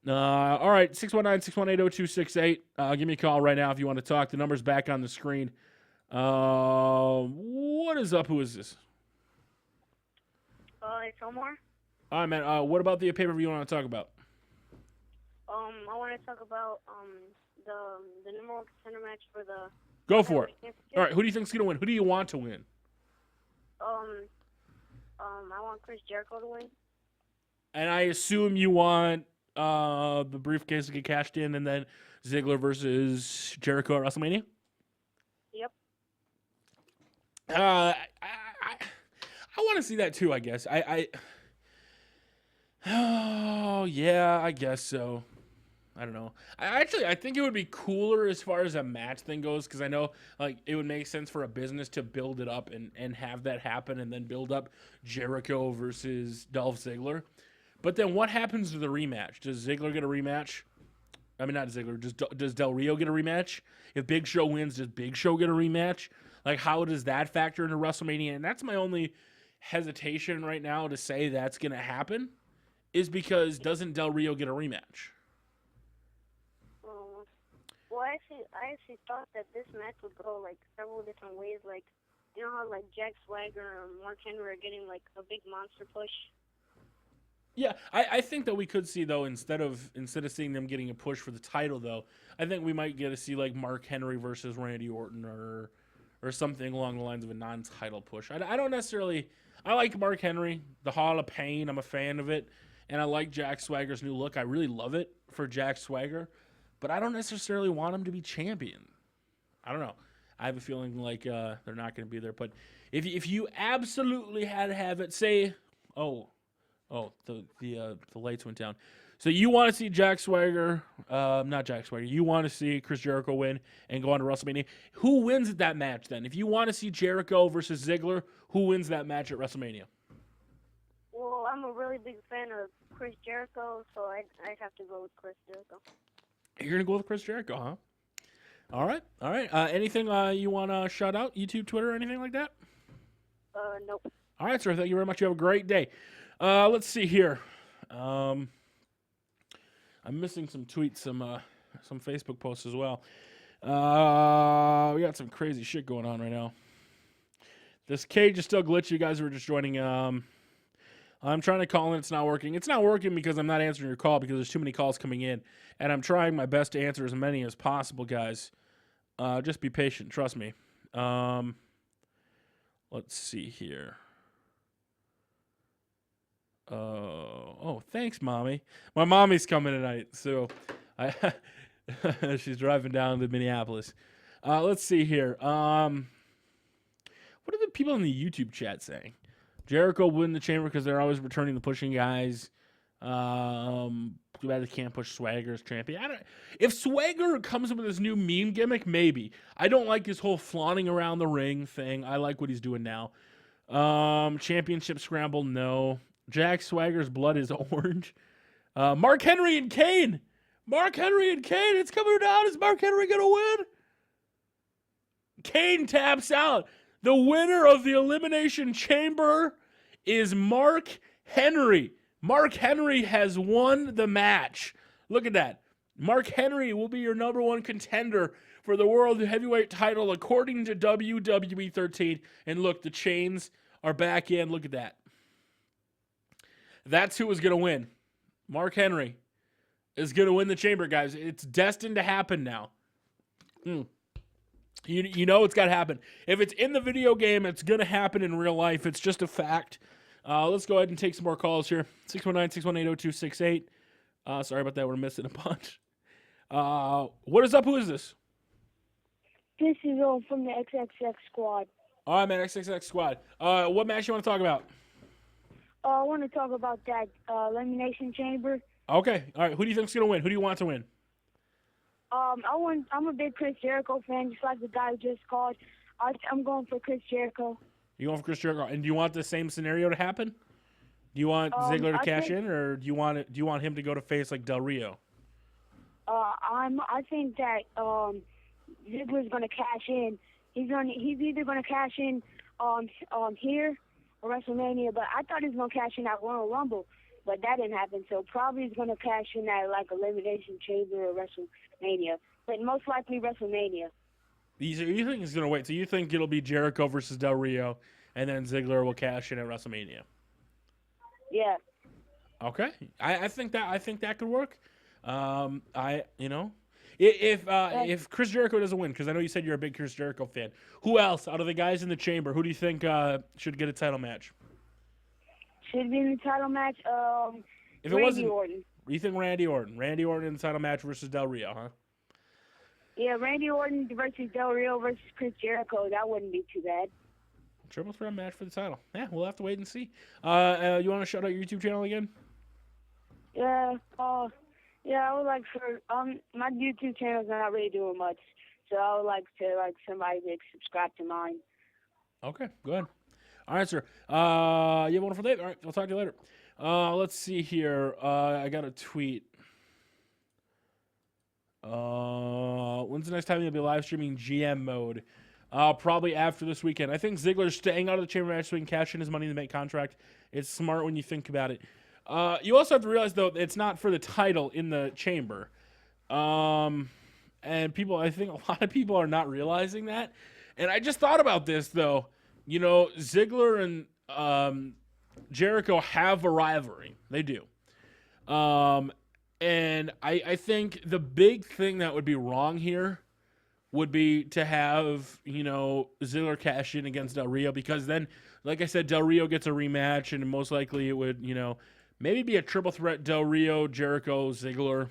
All right, 619-618-0268. Give me a call right now if you want to talk. The number's back on the screen. What is up? Who is this? It's Omar. All right, man. What about the pay-per-view you want to talk about? I want to talk about the number 1 contender match for the. Go for it. All right, who do you think's gonna win? Who do you want to win? I want Chris Jericho to win. And I assume you want the briefcase to get cashed in, and then Ziggler versus Jericho at WrestleMania. Yep. I want to see that too. I guess. Oh yeah, I guess so. I don't know. I think it would be cooler as far as a match thing goes, because I know like it would make sense for a business to build it up and have that happen, and then build up Jericho versus Dolph Ziggler. But then what happens to the rematch? Does Ziggler get a rematch? I mean, not Ziggler. Does Del Rio get a rematch? If Big Show wins, does Big Show get a rematch? Like, how does that factor into WrestleMania? And that's my only hesitation right now to say that's going to happen, is because doesn't Del Rio get a rematch? Well, I actually thought that this match would go like several different ways. Like, you know how like Jack Swagger and Mark Henry are getting like a big monster push. Yeah, I think that we could see though instead of seeing them getting a push for the title though, I think we might get to see like Mark Henry versus Randy Orton or something along the lines of a non-title push. I don't necessarily. I like Mark Henry, the Hall of Pain. I'm a fan of it, and I like Jack Swagger's new look. I really love it for Jack Swagger. But I don't necessarily want him to be champion. I don't know. I have a feeling like they're not going to be there. But if you absolutely had to have it, say, the lights went down. So you want to see Jack Swagger, not Jack Swagger, you want to see Chris Jericho win and go on to WrestleMania. Who wins that match then? If you want to see Jericho versus Ziggler, who wins that match at WrestleMania? Well, I'm a really big fan of Chris Jericho, so I'd have to go with Chris Jericho. You're going to go with Chris Jericho, huh? All right. Anything you want to shout out? YouTube, Twitter, anything like that? Nope. All right, sir. Thank you very much. You have a great day. Let's see here. I'm missing some tweets, some Facebook posts as well. We got some crazy shit going on right now. This cage is still glitchy. You guys were just joining. I'm trying to call in. It's not working. It's not working because I'm not answering your call because there's too many calls coming in. And I'm trying my best to answer as many as possible, guys. Just be patient. Trust me. Let's see here. Oh, thanks, Mommy. My mommy's coming tonight, so she's driving down to Minneapolis. Let's see here. What are the people in the YouTube chat saying? Jericho win the chamber because they're always returning the pushing guys. Too bad they can't push Swagger as champion. If Swagger comes up with this new meme gimmick, maybe. I don't like his whole flaunting around the ring thing. I like what he's doing now. Championship scramble, no. Jack Swagger's blood is orange. Mark Henry and Kane. Mark Henry and Kane. It's coming down. Is Mark Henry going to win? Kane taps out. The winner of the Elimination Chamber is Mark Henry. Mark Henry has won the match. Look at that. Mark Henry will be your number one contender for the World Heavyweight title according to WWE 13. And look, the chains are back in. Look at that. That's who is going to win. Mark Henry is going to win the chamber, guys. It's destined to happen now. You know it's got to happen. If it's in the video game, it's going to happen in real life. It's just a fact. Let's go ahead and take some more calls here. 619-618-0268. Sorry about that. We're missing a bunch. What is up? Who is this? This is from the XXX squad. All right, man. XXX squad. What match you want to talk about? I want to talk about that Elimination Chamber. Okay. All right. Who do you think's going to win? Who do you want to win? I'm a big Chris Jericho fan, just like the guy who just called. I'm going for Chris Jericho. You going for Chris Jericho? And do you want the same scenario to happen? Do you want Ziggler to cash in, or do you want him to go to face like Del Rio? I think that Ziggler's going to cash in. He's either going to cash in here or WrestleMania, but I thought he was going to cash in at Royal Rumble, but that didn't happen. So probably he's going to cash in at like Elimination Chamber or WrestleMania, but most likely WrestleMania. You think he's going to wait? So you think it'll be Jericho versus Del Rio, and then Ziggler will cash in at WrestleMania? Yeah. Okay, I think that could work. If Chris Jericho doesn't win, because I know you said you're a big Chris Jericho fan, who else out of the guys in the chamber? Who do you think should get a title match? Should be in the title match. If it Randy Orton. You think Randy Orton? Randy Orton in the title match versus Del Rio, huh? Yeah, Randy Orton versus Del Rio versus Chris Jericho. That wouldn't be too bad. Triple threat match for the title. Yeah, we'll have to wait and see. You want to shout out your YouTube channel again? Yeah. Yeah, I would like for my YouTube channel's not really doing much, so I would like somebody to subscribe to mine. Okay, go ahead. All right, sir. You have a wonderful day. All right, I'll talk to you later. Let's see here. I got a tweet. When's the next time you'll be live streaming GM mode? Probably after this weekend. I think Ziggler's staying out of the chamber match so he can cash in his Money in the Bank contract. It's smart when you think about it. You also have to realize, though, it's not for the title in the chamber. And I think a lot of people are not realizing that. And I just thought about this, though. You know, Ziggler and Jericho have a rivalry. They do. And I think the big thing that would be wrong here would be to have, Ziggler cash in against Del Rio, because then, like I said, Del Rio gets a rematch, and most likely it would, maybe be a triple threat Del Rio, Jericho, Ziggler.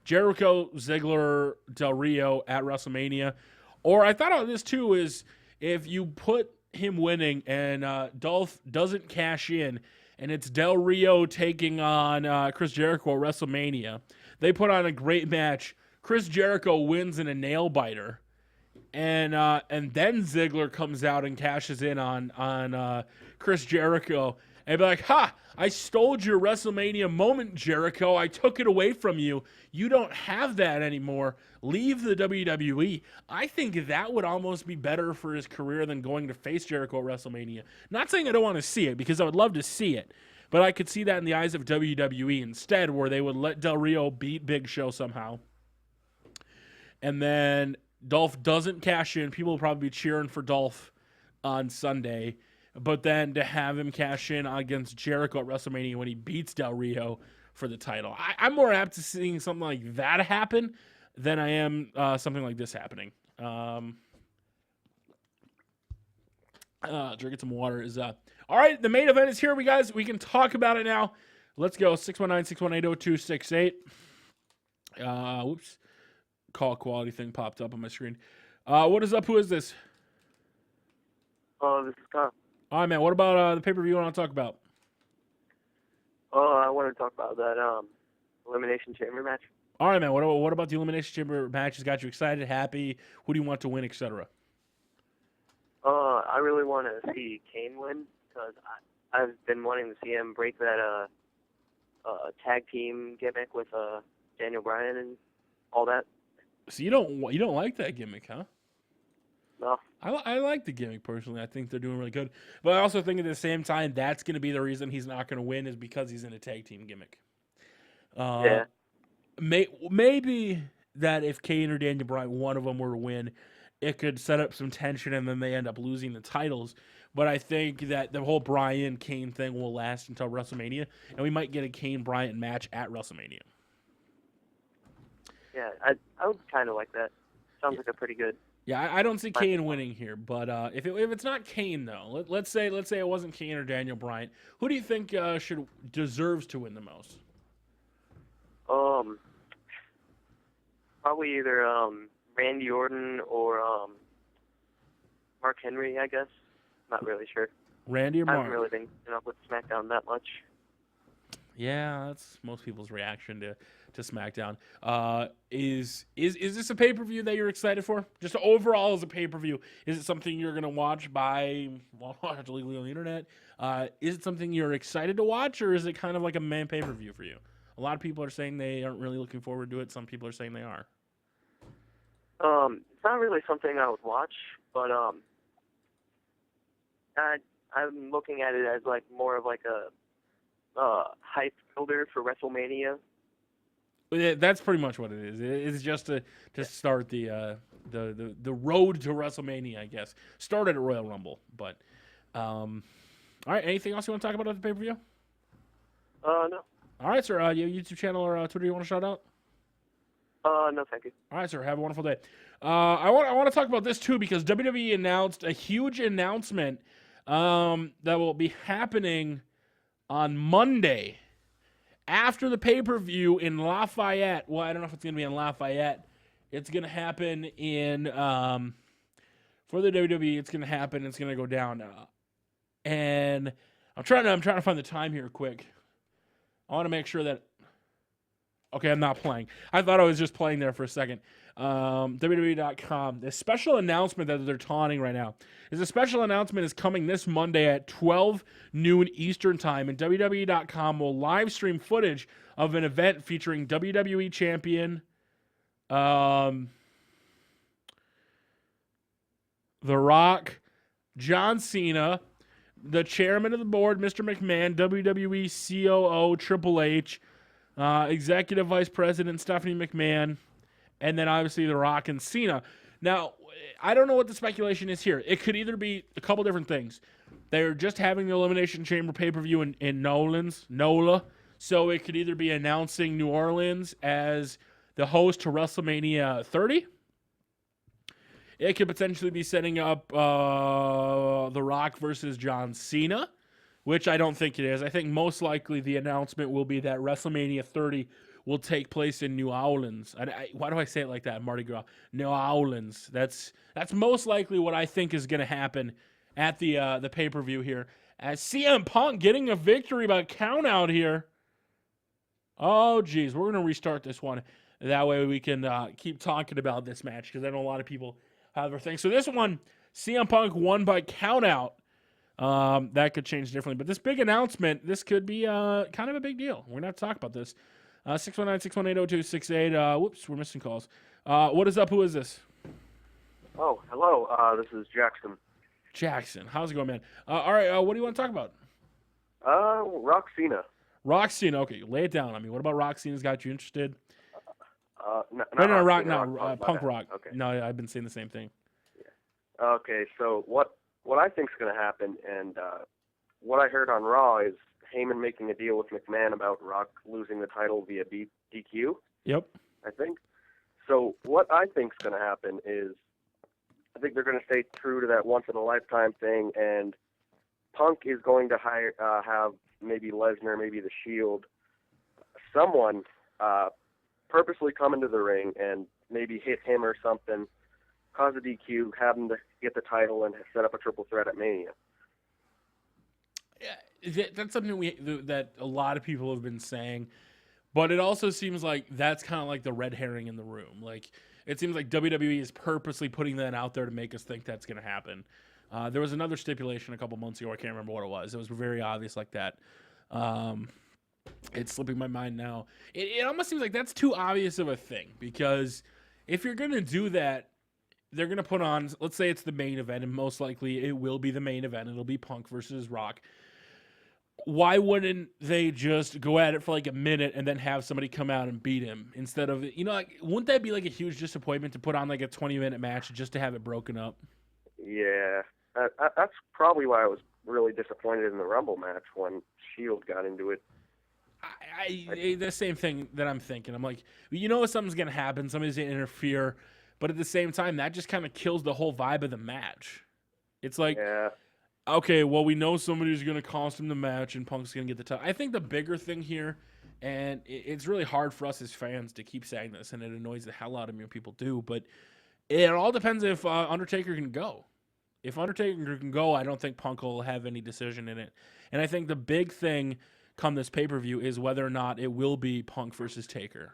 Jericho, Ziggler, Del Rio at WrestleMania. Or I thought of this too, is if you put him winning and Dolph doesn't cash in and it's Del Rio taking on Chris Jericho at WrestleMania. They put on a great match. Chris Jericho wins in a nail biter, and then Ziggler comes out and cashes in on Chris Jericho, and be like, "Ha! I stole your WrestleMania moment, Jericho. I took it away from you. You don't have that anymore. Leave the WWE." I think that would almost be better for his career than going to face Jericho at WrestleMania. Not saying I don't want to see it, because I would love to see it. But I could see that in the eyes of WWE instead, where they would let Del Rio beat Big Show somehow. And then Dolph doesn't cash in. People will probably be cheering for Dolph on Sunday. But then to have him cash in against Jericho at WrestleMania when he beats Del Rio for the title. I'm more apt to seeing something like that happen than I am something like this happening. Drinking some water is all right. The main event is here, guys. We can talk about it now. Let's go. 619-618-0268. Whoops. Call quality thing popped up on my screen. What is up? Who is this? Oh, this is Kyle. All right, man. What about the pay-per-view you want to talk about? Oh, I want to talk about that Elimination Chamber match. All right, man. What about the Elimination Chamber match? Has got you excited, happy? Who do you want to win, etc.? I really want to see Kane win, because I've been wanting to see him break that tag team gimmick with Daniel Bryan and all that. So you don't like that gimmick, huh? No. I like the gimmick personally. I think they're doing really good. But I also think at the same time that's going to be the reason he's not going to win, is because he's in a tag team gimmick. Yeah. Maybe that if Kane or Daniel Bryan, one of them were to win, it could set up some tension and then they end up losing the titles. But I think that the whole Bryan-Kane thing will last until WrestleMania, and we might get a Kane-Bryant match at WrestleMania. Yeah, I would kind of like that. Sounds like a pretty good. Yeah, I don't see Kane winning here, but if it's not Kane though, let's say it wasn't Kane or Daniel Bryan, who do you think deserves to win the most? Probably either Randy Orton or Mark Henry, I guess. Not really sure. Randy or I Mark? haven't really been up with SmackDown that much. Yeah, that's most people's reaction to SmackDown. Is this a pay-per-view that you're excited for? Just overall as a pay-per-view, is it something you're going to watch legally on the internet? Is it something you're excited to watch, or is it kind of like a main pay-per-view for you? A lot of people are saying they aren't really looking forward to it. Some people are saying they are. It's not really something I would watch, but I'm looking at it as like more of like a hype builder for WrestleMania. Yeah, that's pretty much what it is. It's just to start the road to WrestleMania, I guess. Started at Royal Rumble, but all right. Anything else you want to talk about at the pay-per-view? No. All right, sir. You have a YouTube channel or Twitter you want to shout out? No, thank you. All right, sir. Have a wonderful day. I want to talk about this too, because WWE announced a huge announcement that will be happening on Monday after the pay-per-view in Lafayette. Well, I don't know if it's going to be in Lafayette. It's going to happen in for the WWE. It's going to happen. It's going to go down. And I'm trying to find the time here quick. I want to make sure that. Okay, I'm not playing. I thought I was just playing there for a second. WWE.com. The special announcement that they're taunting right now is a special announcement is coming this Monday at 12 noon Eastern Time, and WWE.com will live stream footage of an event featuring WWE Champion, The Rock, John Cena, the Chairman of the Board, Mr. McMahon, WWE COO Triple H, Executive Vice President Stephanie McMahon, and then obviously The Rock and Cena. Now, I don't know what the speculation is here. It could either be a couple different things. They're just having the Elimination Chamber pay-per-view in NOLA, so it could either be announcing New Orleans as the host to WrestleMania 30. It could potentially be setting up The Rock versus John Cena, which I don't think it is. I think most likely the announcement will be that WrestleMania 30 will take place in New Orleans. Why do I say it like that, Mardi Gras? New Orleans. That's most likely what I think is going to happen at the pay-per-view here. As CM Punk getting a victory by count out here. Oh, geez. We're going to restart this one. That way we can keep talking about this match because I know a lot of people have their things. So this one, CM Punk won by count out. That could change differently. But this big announcement, this could be kind of a big deal. We're going to have to talk about this. 619-618-0268. Whoops, we're missing calls. What is up? Who is this? Oh, hello. This is Jackson. Jackson. How's it going, man? All right, what do you want to talk about? Rock Cena. Rock Cena. Okay, lay it down on me. What about Rock Cena's got you interested? Punk Rock. Okay. No, I've been saying the same thing. Yeah. Okay, so what I think's going to happen, and what I heard on Raw is Heyman making a deal with McMahon about Rock losing the title via DQ. Yep. I think. So what I think's going to happen is I think they're going to stay true to that once-in-a-lifetime thing, and Punk is going to have maybe Lesnar, maybe the Shield, someone purposely come into the ring and maybe hit him or something, cause a DQ, have him to get the title, and set up a triple threat at Mania. Yeah, that's something that a lot of people have been saying, but it also seems like that's kind of like the red herring in the room. Like, it seems like WWE is purposely putting that out there to make us think that's going to happen. There was another stipulation a couple months ago. I can't remember what it was. It was very obvious like that. It's slipping my mind now. It almost seems like that's too obvious of a thing because if you're going to do that, they're going to put on, let's say it's the main event, and most likely it will be the main event. It'll be Punk versus Rock. Why wouldn't they just go at it for like a minute and then have somebody come out and beat him instead of, like, wouldn't that be like a huge disappointment to put on like a 20-minute match just to have it broken up? Yeah, that's probably why I was really disappointed in the Rumble match when Shield got into it. The same thing that I'm thinking. I'm like, something's going to happen. Somebody's going to interfere. But at the same time, that just kind of kills the whole vibe of the match. It's like, okay, well, we know somebody's going to cost him the match and Punk's going to get the title. I think the bigger thing here, and it's really hard for us as fans to keep saying this, and it annoys the hell out of me when people do, but it all depends if Undertaker can go. If Undertaker can go, I don't think Punk will have any decision in it. And I think the big thing come this pay-per-view is whether or not it will be Punk versus Taker.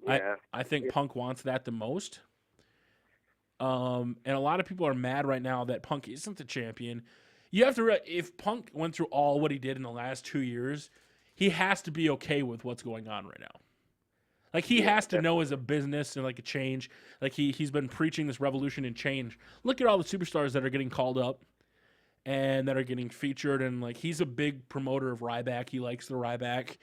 Yeah. I think Punk wants that the most. And a lot of people are mad right now that Punk isn't the champion. You have to if Punk went through all what he did in the last 2 years, he has to be okay with what's going on right now. Like, he has to know as a business and like a change. Like, he's been preaching this revolution and change. Look at all the superstars that are getting called up and that are getting featured. And like, he's a big promoter of Ryback. He likes the Ryback.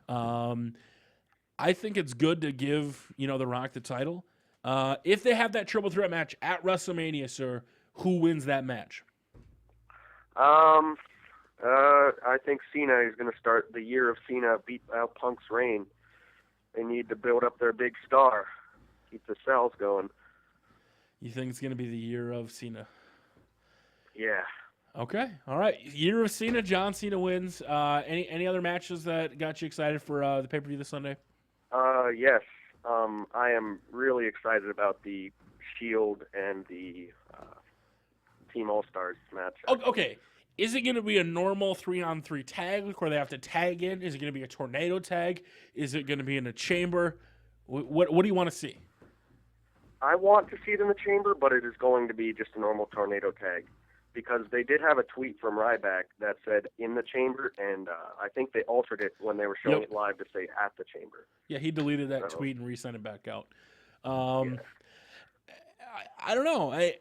I think it's good to give, The Rock the title. If they have that triple threat match at WrestleMania, sir, who wins that match? I think Cena is going to start the year of Cena, beat out Punk's reign. They need to build up their big star, keep the sales going. You think it's going to be the year of Cena? Yeah. Okay. All right. Year of Cena. John Cena wins. Any other matches that got you excited for the pay-per-view this Sunday? Yes. I am really excited about the Shield and the Team All-Stars match. Okay. Is it going to be a normal 3-on-3 tag where they have to tag in? Is it going to be a tornado tag? Is it going to be in a chamber? What do you want to see? I want to see it in the chamber, but it is going to be just a normal tornado tag because they did have a tweet from Ryback that said in the chamber, and I think they altered it when they were showing it live to say at the chamber. Yeah, he deleted that tweet and resent it back out. I don't know.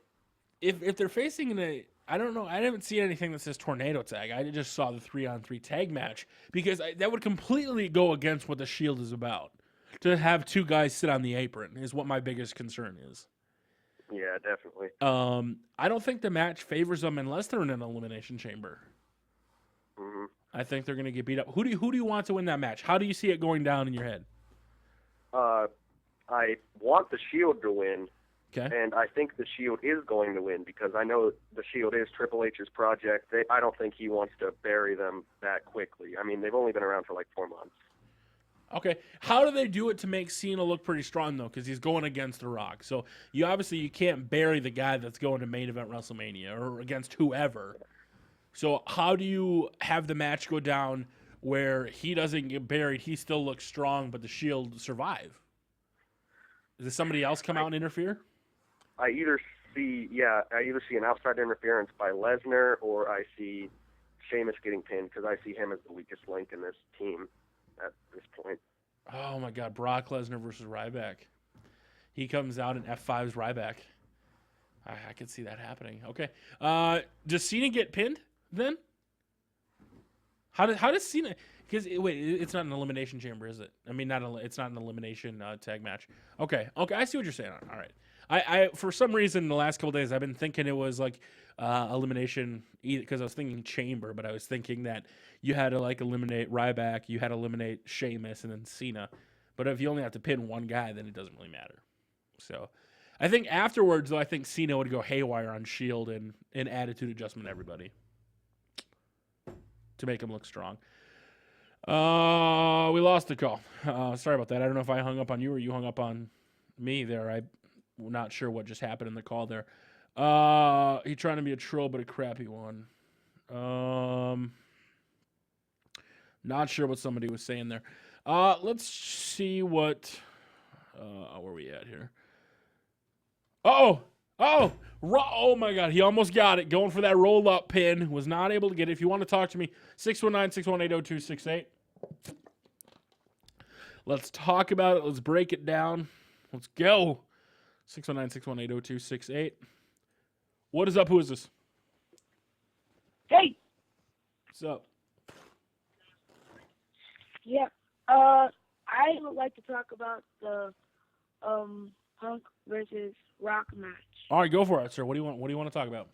If they're facing I don't know. I haven't seen anything that says tornado tag. I just saw the 3-on-3 tag match because that would completely go against what the Shield is about. To have two guys sit on the apron is what my biggest concern is. Yeah, definitely. I don't think the match favors them unless they're in an elimination chamber. Mm-hmm. I think they're going to get beat up. Who do you want to win that match? How do you see it going down in your head? I want the Shield to win. Okay. And I think the Shield is going to win because I know the Shield is Triple H's project. I don't think he wants to bury them that quickly. I mean, they've only been around for like 4 months. Okay. How do they do it to make Cena look pretty strong, though? Because he's going against The Rock. So you can't bury the guy that's going to main event WrestleMania or against whoever. So how do you have the match go down where he doesn't get buried, he still looks strong, but the Shield survive? Does somebody else come out and interfere? I either see an outside interference by Lesnar, or I see Sheamus getting pinned, because I see him as the weakest link in this team at this point. Oh my God, Brock Lesnar versus Ryback. He comes out and F5's Ryback. I could see that happening. Okay. Does Cena get pinned then? How does Cena? Because wait, it's not an elimination chamber, is it? I mean, it's not an elimination tag match. Okay. I see what you're saying. All right. I for some reason the last couple days I've been thinking it was like elimination, because I was thinking chamber, but I was thinking that you had to like eliminate Ryback, you had to eliminate Sheamus, and then Cena. But if you only have to pin one guy, then it doesn't really matter. So I think afterwards, though, I think Cena would go haywire on Shield and attitude adjustment everybody to make him look strong. We lost the call. Sorry about that. I don't know if I hung up on you or you hung up on me there. I'm not sure what just happened in the call there. He trying to be a troll, but a crappy one. Not sure what somebody was saying there. Let's see what. Where are we at here? Oh my God, he almost got it. Going for that roll-up pin. Was not able to get it. If you want to talk to me, 619-618-0268. Let's talk about it. Let's break it down. Let's go. 619-618-0268. What is up? Who is this? Hey. What's up? Yeah. I would like to talk about the Punk versus Rock match. All right, go for it, sir. What do you want to talk about?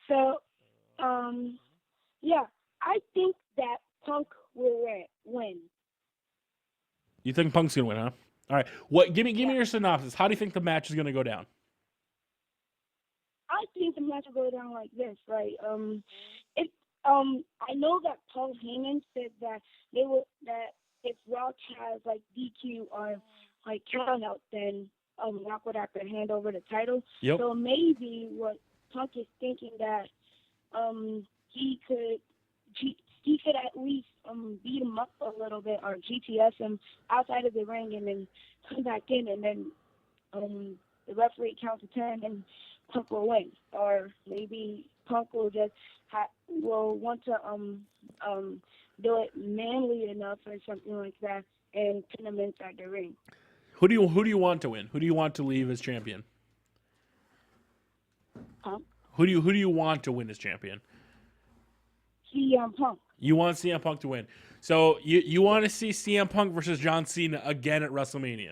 So, yeah, I think that Punk will win. You think Punk's gonna win, huh? All right. What? Give me your synopsis. How do you think the match is gonna go down? I think the match will go down like this. Right? I know that Paul Heyman said that that if Rock has like DQ or like count out, then Rock would have to hand over the title. Yep. So maybe what Punk is thinking that he could at least beat him up a little bit or GTS him outside of the ring and then come back in, and then the referee counts to 10 and Punk will win. Or maybe Punk will just will want to do it manly enough or something like that and pin him inside the ring. Who do you want to win? Who do you want to leave as champion? Punk. Who do you want to win as champion? CM Punk. You want CM Punk to win. So you want to see CM Punk versus John Cena again at WrestleMania.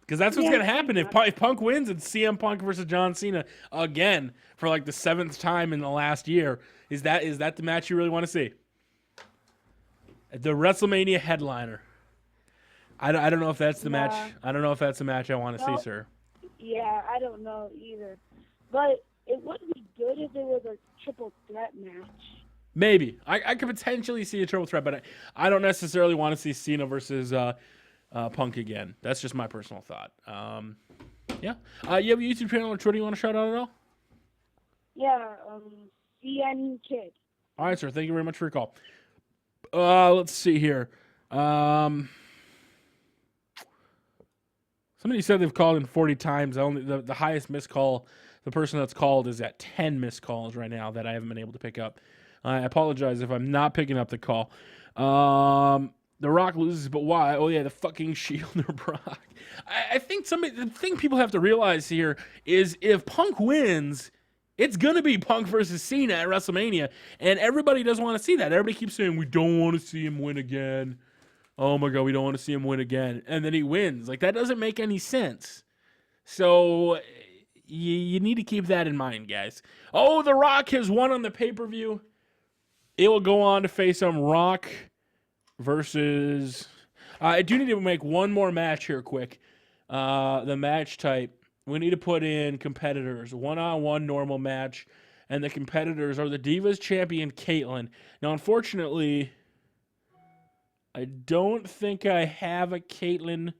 Because that's what's going to happen. If Punk wins, it's CM Punk versus John Cena again for like the 7th time in the last year. Is that the match you really want to see? The WrestleMania headliner. I don't know if that's the match. I don't know if that's the match I want to see, sir. Yeah, I don't know either. But it would be good if there was a triple threat match. Maybe. I could potentially see a triple threat, but I don't necessarily want to see Cena versus Punk again. That's just my personal thought. Yeah. You have a YouTube channel or Twitter you want to shout out at all? Yeah, CN Kid. All right, sir. Thank you very much for your call. Let's see here. Somebody said they've called in 40 times. Only the highest missed call, the person that's called is at 10 missed calls right now that I haven't been able to pick up. I apologize if I'm not picking up the call. The Rock loses, but why? Oh yeah, the fucking Shield or Brock. I think the thing people have to realize here is if Punk wins, it's gonna be Punk versus Cena at WrestleMania, and everybody doesn't want to see that. Everybody keeps saying we don't want to see him win again. Oh my God, we don't want to see him win again, and then he wins. Like that doesn't make any sense. So you need to keep that in mind, guys. Oh, The Rock has won on the pay-per-view. It will go on to face Rock versus. I do need to make one more match here, quick. The match type. We need to put in competitors. 1-on-1 normal match. And the competitors are the Divas champion, Caitlyn. Now, unfortunately, I don't think I have a Caitlyn,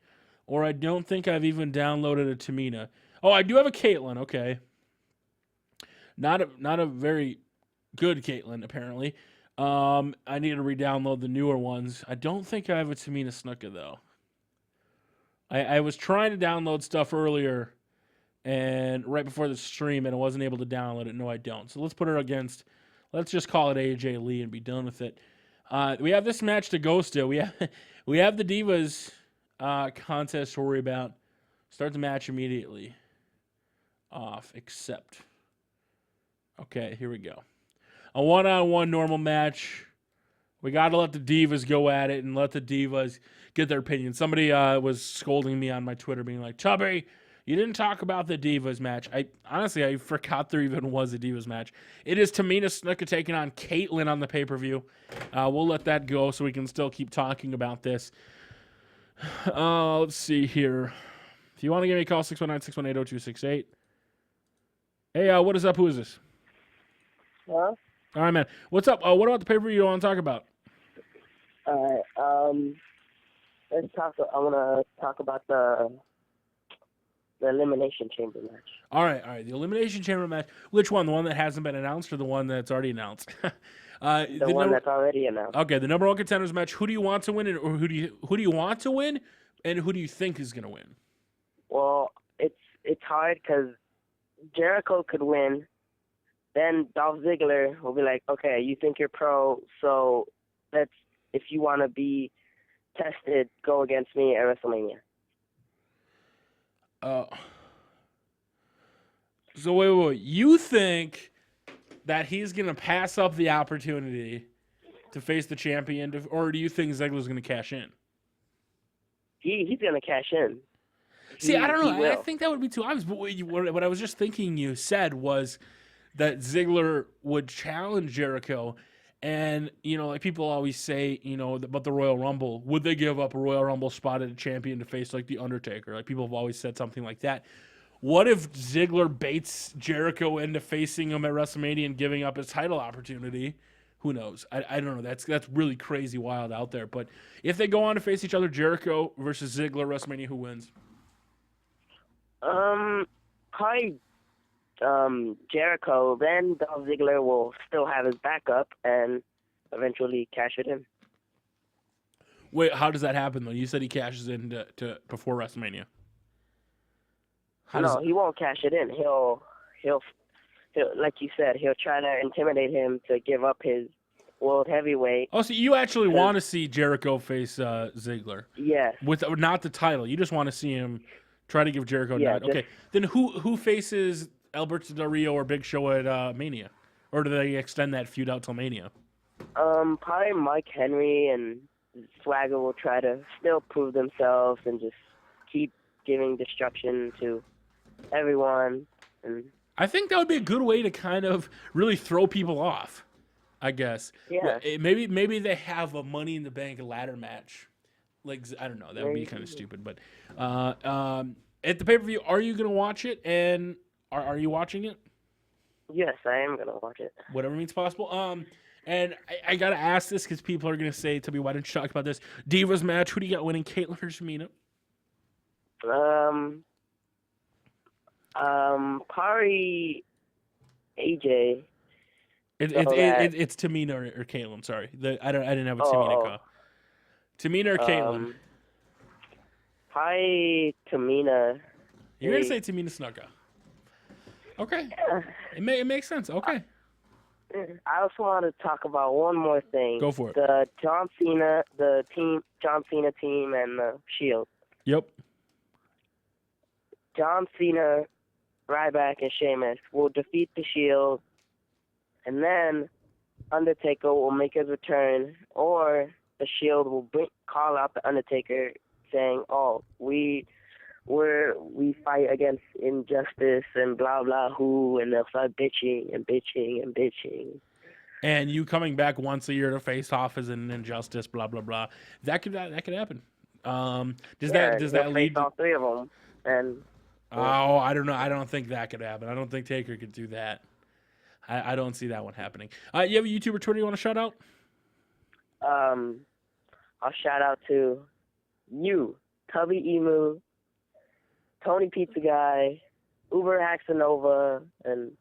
or I don't think I've even downloaded a Tamina. Oh, I do have a Caitlyn. Okay. Not a very good Caitlyn, apparently. I need to re-download the newer ones. I don't think I have a Tamina Snuka, though. I was trying to download stuff earlier and right before the stream, and I wasn't able to download it. No, I don't. So let's put her against, let's just call it AJ Lee and be done with it. We have this match to go still. We have the Divas contest to worry about. Start the match immediately. Off, accept. Okay, here we go. A one-on-one normal match. We got to let the Divas go at it and let the Divas get their opinion. Somebody was scolding me on my Twitter being like, Chubby, you didn't talk about the Divas match. I forgot there even was a Divas match. It is Tamina Snuka taking on Caitlyn on the pay-per-view. We'll let that go so we can still keep talking about this. Let's see here. If you want to give me a call, 619-618-0268. Hey, what is up? Who is this? Huh? All right, man. What's up? What about the pay-per-view you want to talk about? All right. Let's talk. I want to talk about the Elimination Chamber match. All right. The Elimination Chamber match. Which one? The one that hasn't been announced or the one that's already announced? The one that's already announced. Okay, the number one contenders match. Who do you want to win, or who do you want to win, and who do you think is going to win? Well, it's hard because Jericho could win. Then Dolph Ziggler will be like, okay, you think you're pro, so if you want to be tested, go against me at WrestleMania. So wait. You think that he's going to pass up the opportunity to face the champion, or do you think Ziggler's going to cash in? He's going to cash in. See, I don't know. I think that would be too obvious. But what I was just thinking you said was that Ziggler would challenge Jericho. And, like people always say, about the Royal Rumble. Would they give up a Royal Rumble spot at a champion to face, like, The Undertaker? Like, people have always said something like that. What if Ziggler baits Jericho into facing him at WrestleMania and giving up his title opportunity? Who knows? I don't know. That's really crazy wild out there. But if they go on to face each other, Jericho versus Ziggler, WrestleMania, who wins? Probably Jericho. Then Dolph Ziggler will still have his backup and eventually cash it in. Wait, how does that happen though? You said he cashes in to before WrestleMania. He won't cash it in. He'll like you said, he'll try to intimidate him to give up his world heavyweight. Oh, so you actually want to see Jericho face Ziggler? Yeah. With not the title, you just want to see him try to give Jericho. Okay, then who faces Alberto Del Rio or Big Show at Mania, or do they extend that feud out till Mania? Probably Mike Henry and Swagger will try to still prove themselves and just keep giving destruction to everyone. And I think that would be a good way to kind of really throw people off, I guess. Yeah. Maybe they have a Money in the Bank ladder match. Like, I don't know. That would be kind of stupid. But at the pay-per-view, are you going to watch it? And are you watching it? Yes, I am going to watch it. Whatever means possible. And I got to ask this because people are going to say to me, why didn't you talk about this? Divas match, who do you got winning, Caitlyn or Tamina? Probably AJ. It's Tamina or Caitlyn. Sorry, I didn't have a Tamina call. Tamina or Caitlyn? Probably Tamina. You're gonna say Tamina Snuka. Okay, Yeah. It makes sense. Okay. I also want to talk about one more thing. Go for it. The John Cena team, and the Shield. Yep. John Cena, Ryback, and Sheamus will defeat the Shield, and then Undertaker will make his return, or the Shield will call out the Undertaker, saying, "Oh, we fight against injustice and blah blah who," and they'll start bitching and bitching and bitching. And you coming back once a year to face off as an injustice, blah blah blah. That could happen. Does that lead to all three of them? And I don't know. I don't think that could happen. I don't think Taker could do that. I don't see that one happening. You have a YouTube or Twitter you want to shout out? I'll shout out to you, Tubby Emu, Tony Pizza Guy, Uber Haxanova, and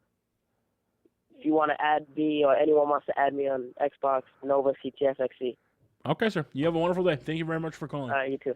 if you want to add me or anyone wants to add me on Xbox, Nova CTFXC. Okay, sir. You have a wonderful day. Thank you very much for calling. You too.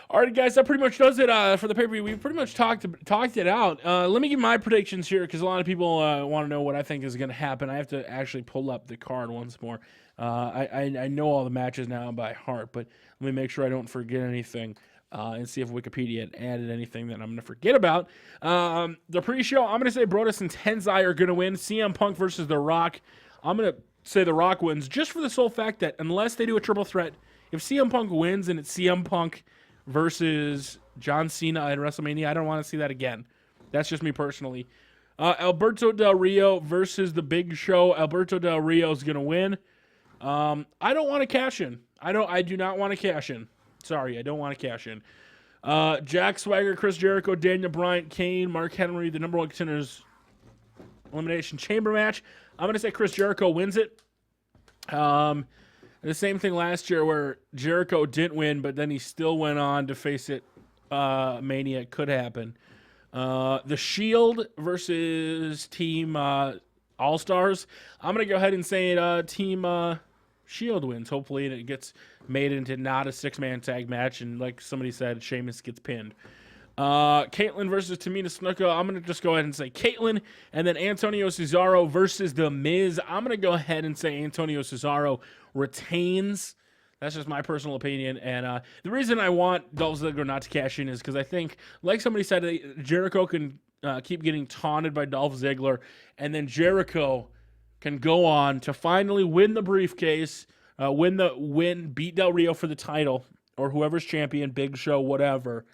All right, guys, that pretty much does it for the pay-per-view. We pretty much talked it out. Let me give my predictions here because a lot of people want to know what I think is going to happen. I have to actually pull up the card once more. I know all the matches now by heart, but let me make sure I don't forget anything and see if Wikipedia had added anything that I'm going to forget about. The pre-show, I'm going to say Brodus and Tensai are going to win. CM Punk versus The Rock. I'm going to say The Rock wins just for the sole fact that unless they do a triple threat, if CM Punk wins and it's CM Punk versus John Cena at WrestleMania, I don't want to see that again. That's just me personally. Alberto Del Rio versus The Big Show. Alberto Del Rio is going to win. I don't want to cash in. I do not want to cash in. Sorry, I don't want to cash in. Jack Swagger, Chris Jericho, Daniel Bryan, Kane, Mark Henry, the number one contenders Elimination Chamber match. I'm going to say Chris Jericho wins it. The same thing last year where Jericho didn't win, but then he still went on to face it. Mania. It could happen. The Shield versus Team All-Stars. I'm going to go ahead and say Team Shield wins. Hopefully it gets made into not a six-man tag match, and like somebody said, Sheamus gets pinned. Caitlyn versus Tamina Snuka. I'm going to just go ahead and say Caitlyn. And then Antonio Cesaro versus The Miz. I'm going to go ahead and say Antonio Cesaro retains. That's just my personal opinion. And the reason I want Dolph Ziggler not to cash in is because I think, like somebody said, Jericho can keep getting taunted by Dolph Ziggler. And then Jericho can go on to finally win the briefcase, beat Del Rio for the title, or whoever's champion, Big Show, whatever.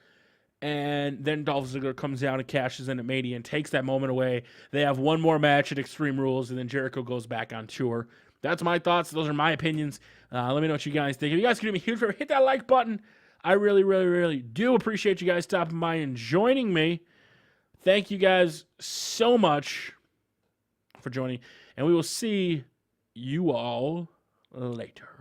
And then Dolph Ziggler comes down and cashes in at Mania and takes that moment away. They have one more match at Extreme Rules, and then Jericho goes back on tour. That's my thoughts. Those are my opinions. Let me know what you guys think. If you guys can do me a huge favor, hit that like button. I really, really, really do appreciate you guys stopping by and joining me. Thank you guys so much for joining, and we will see you all later.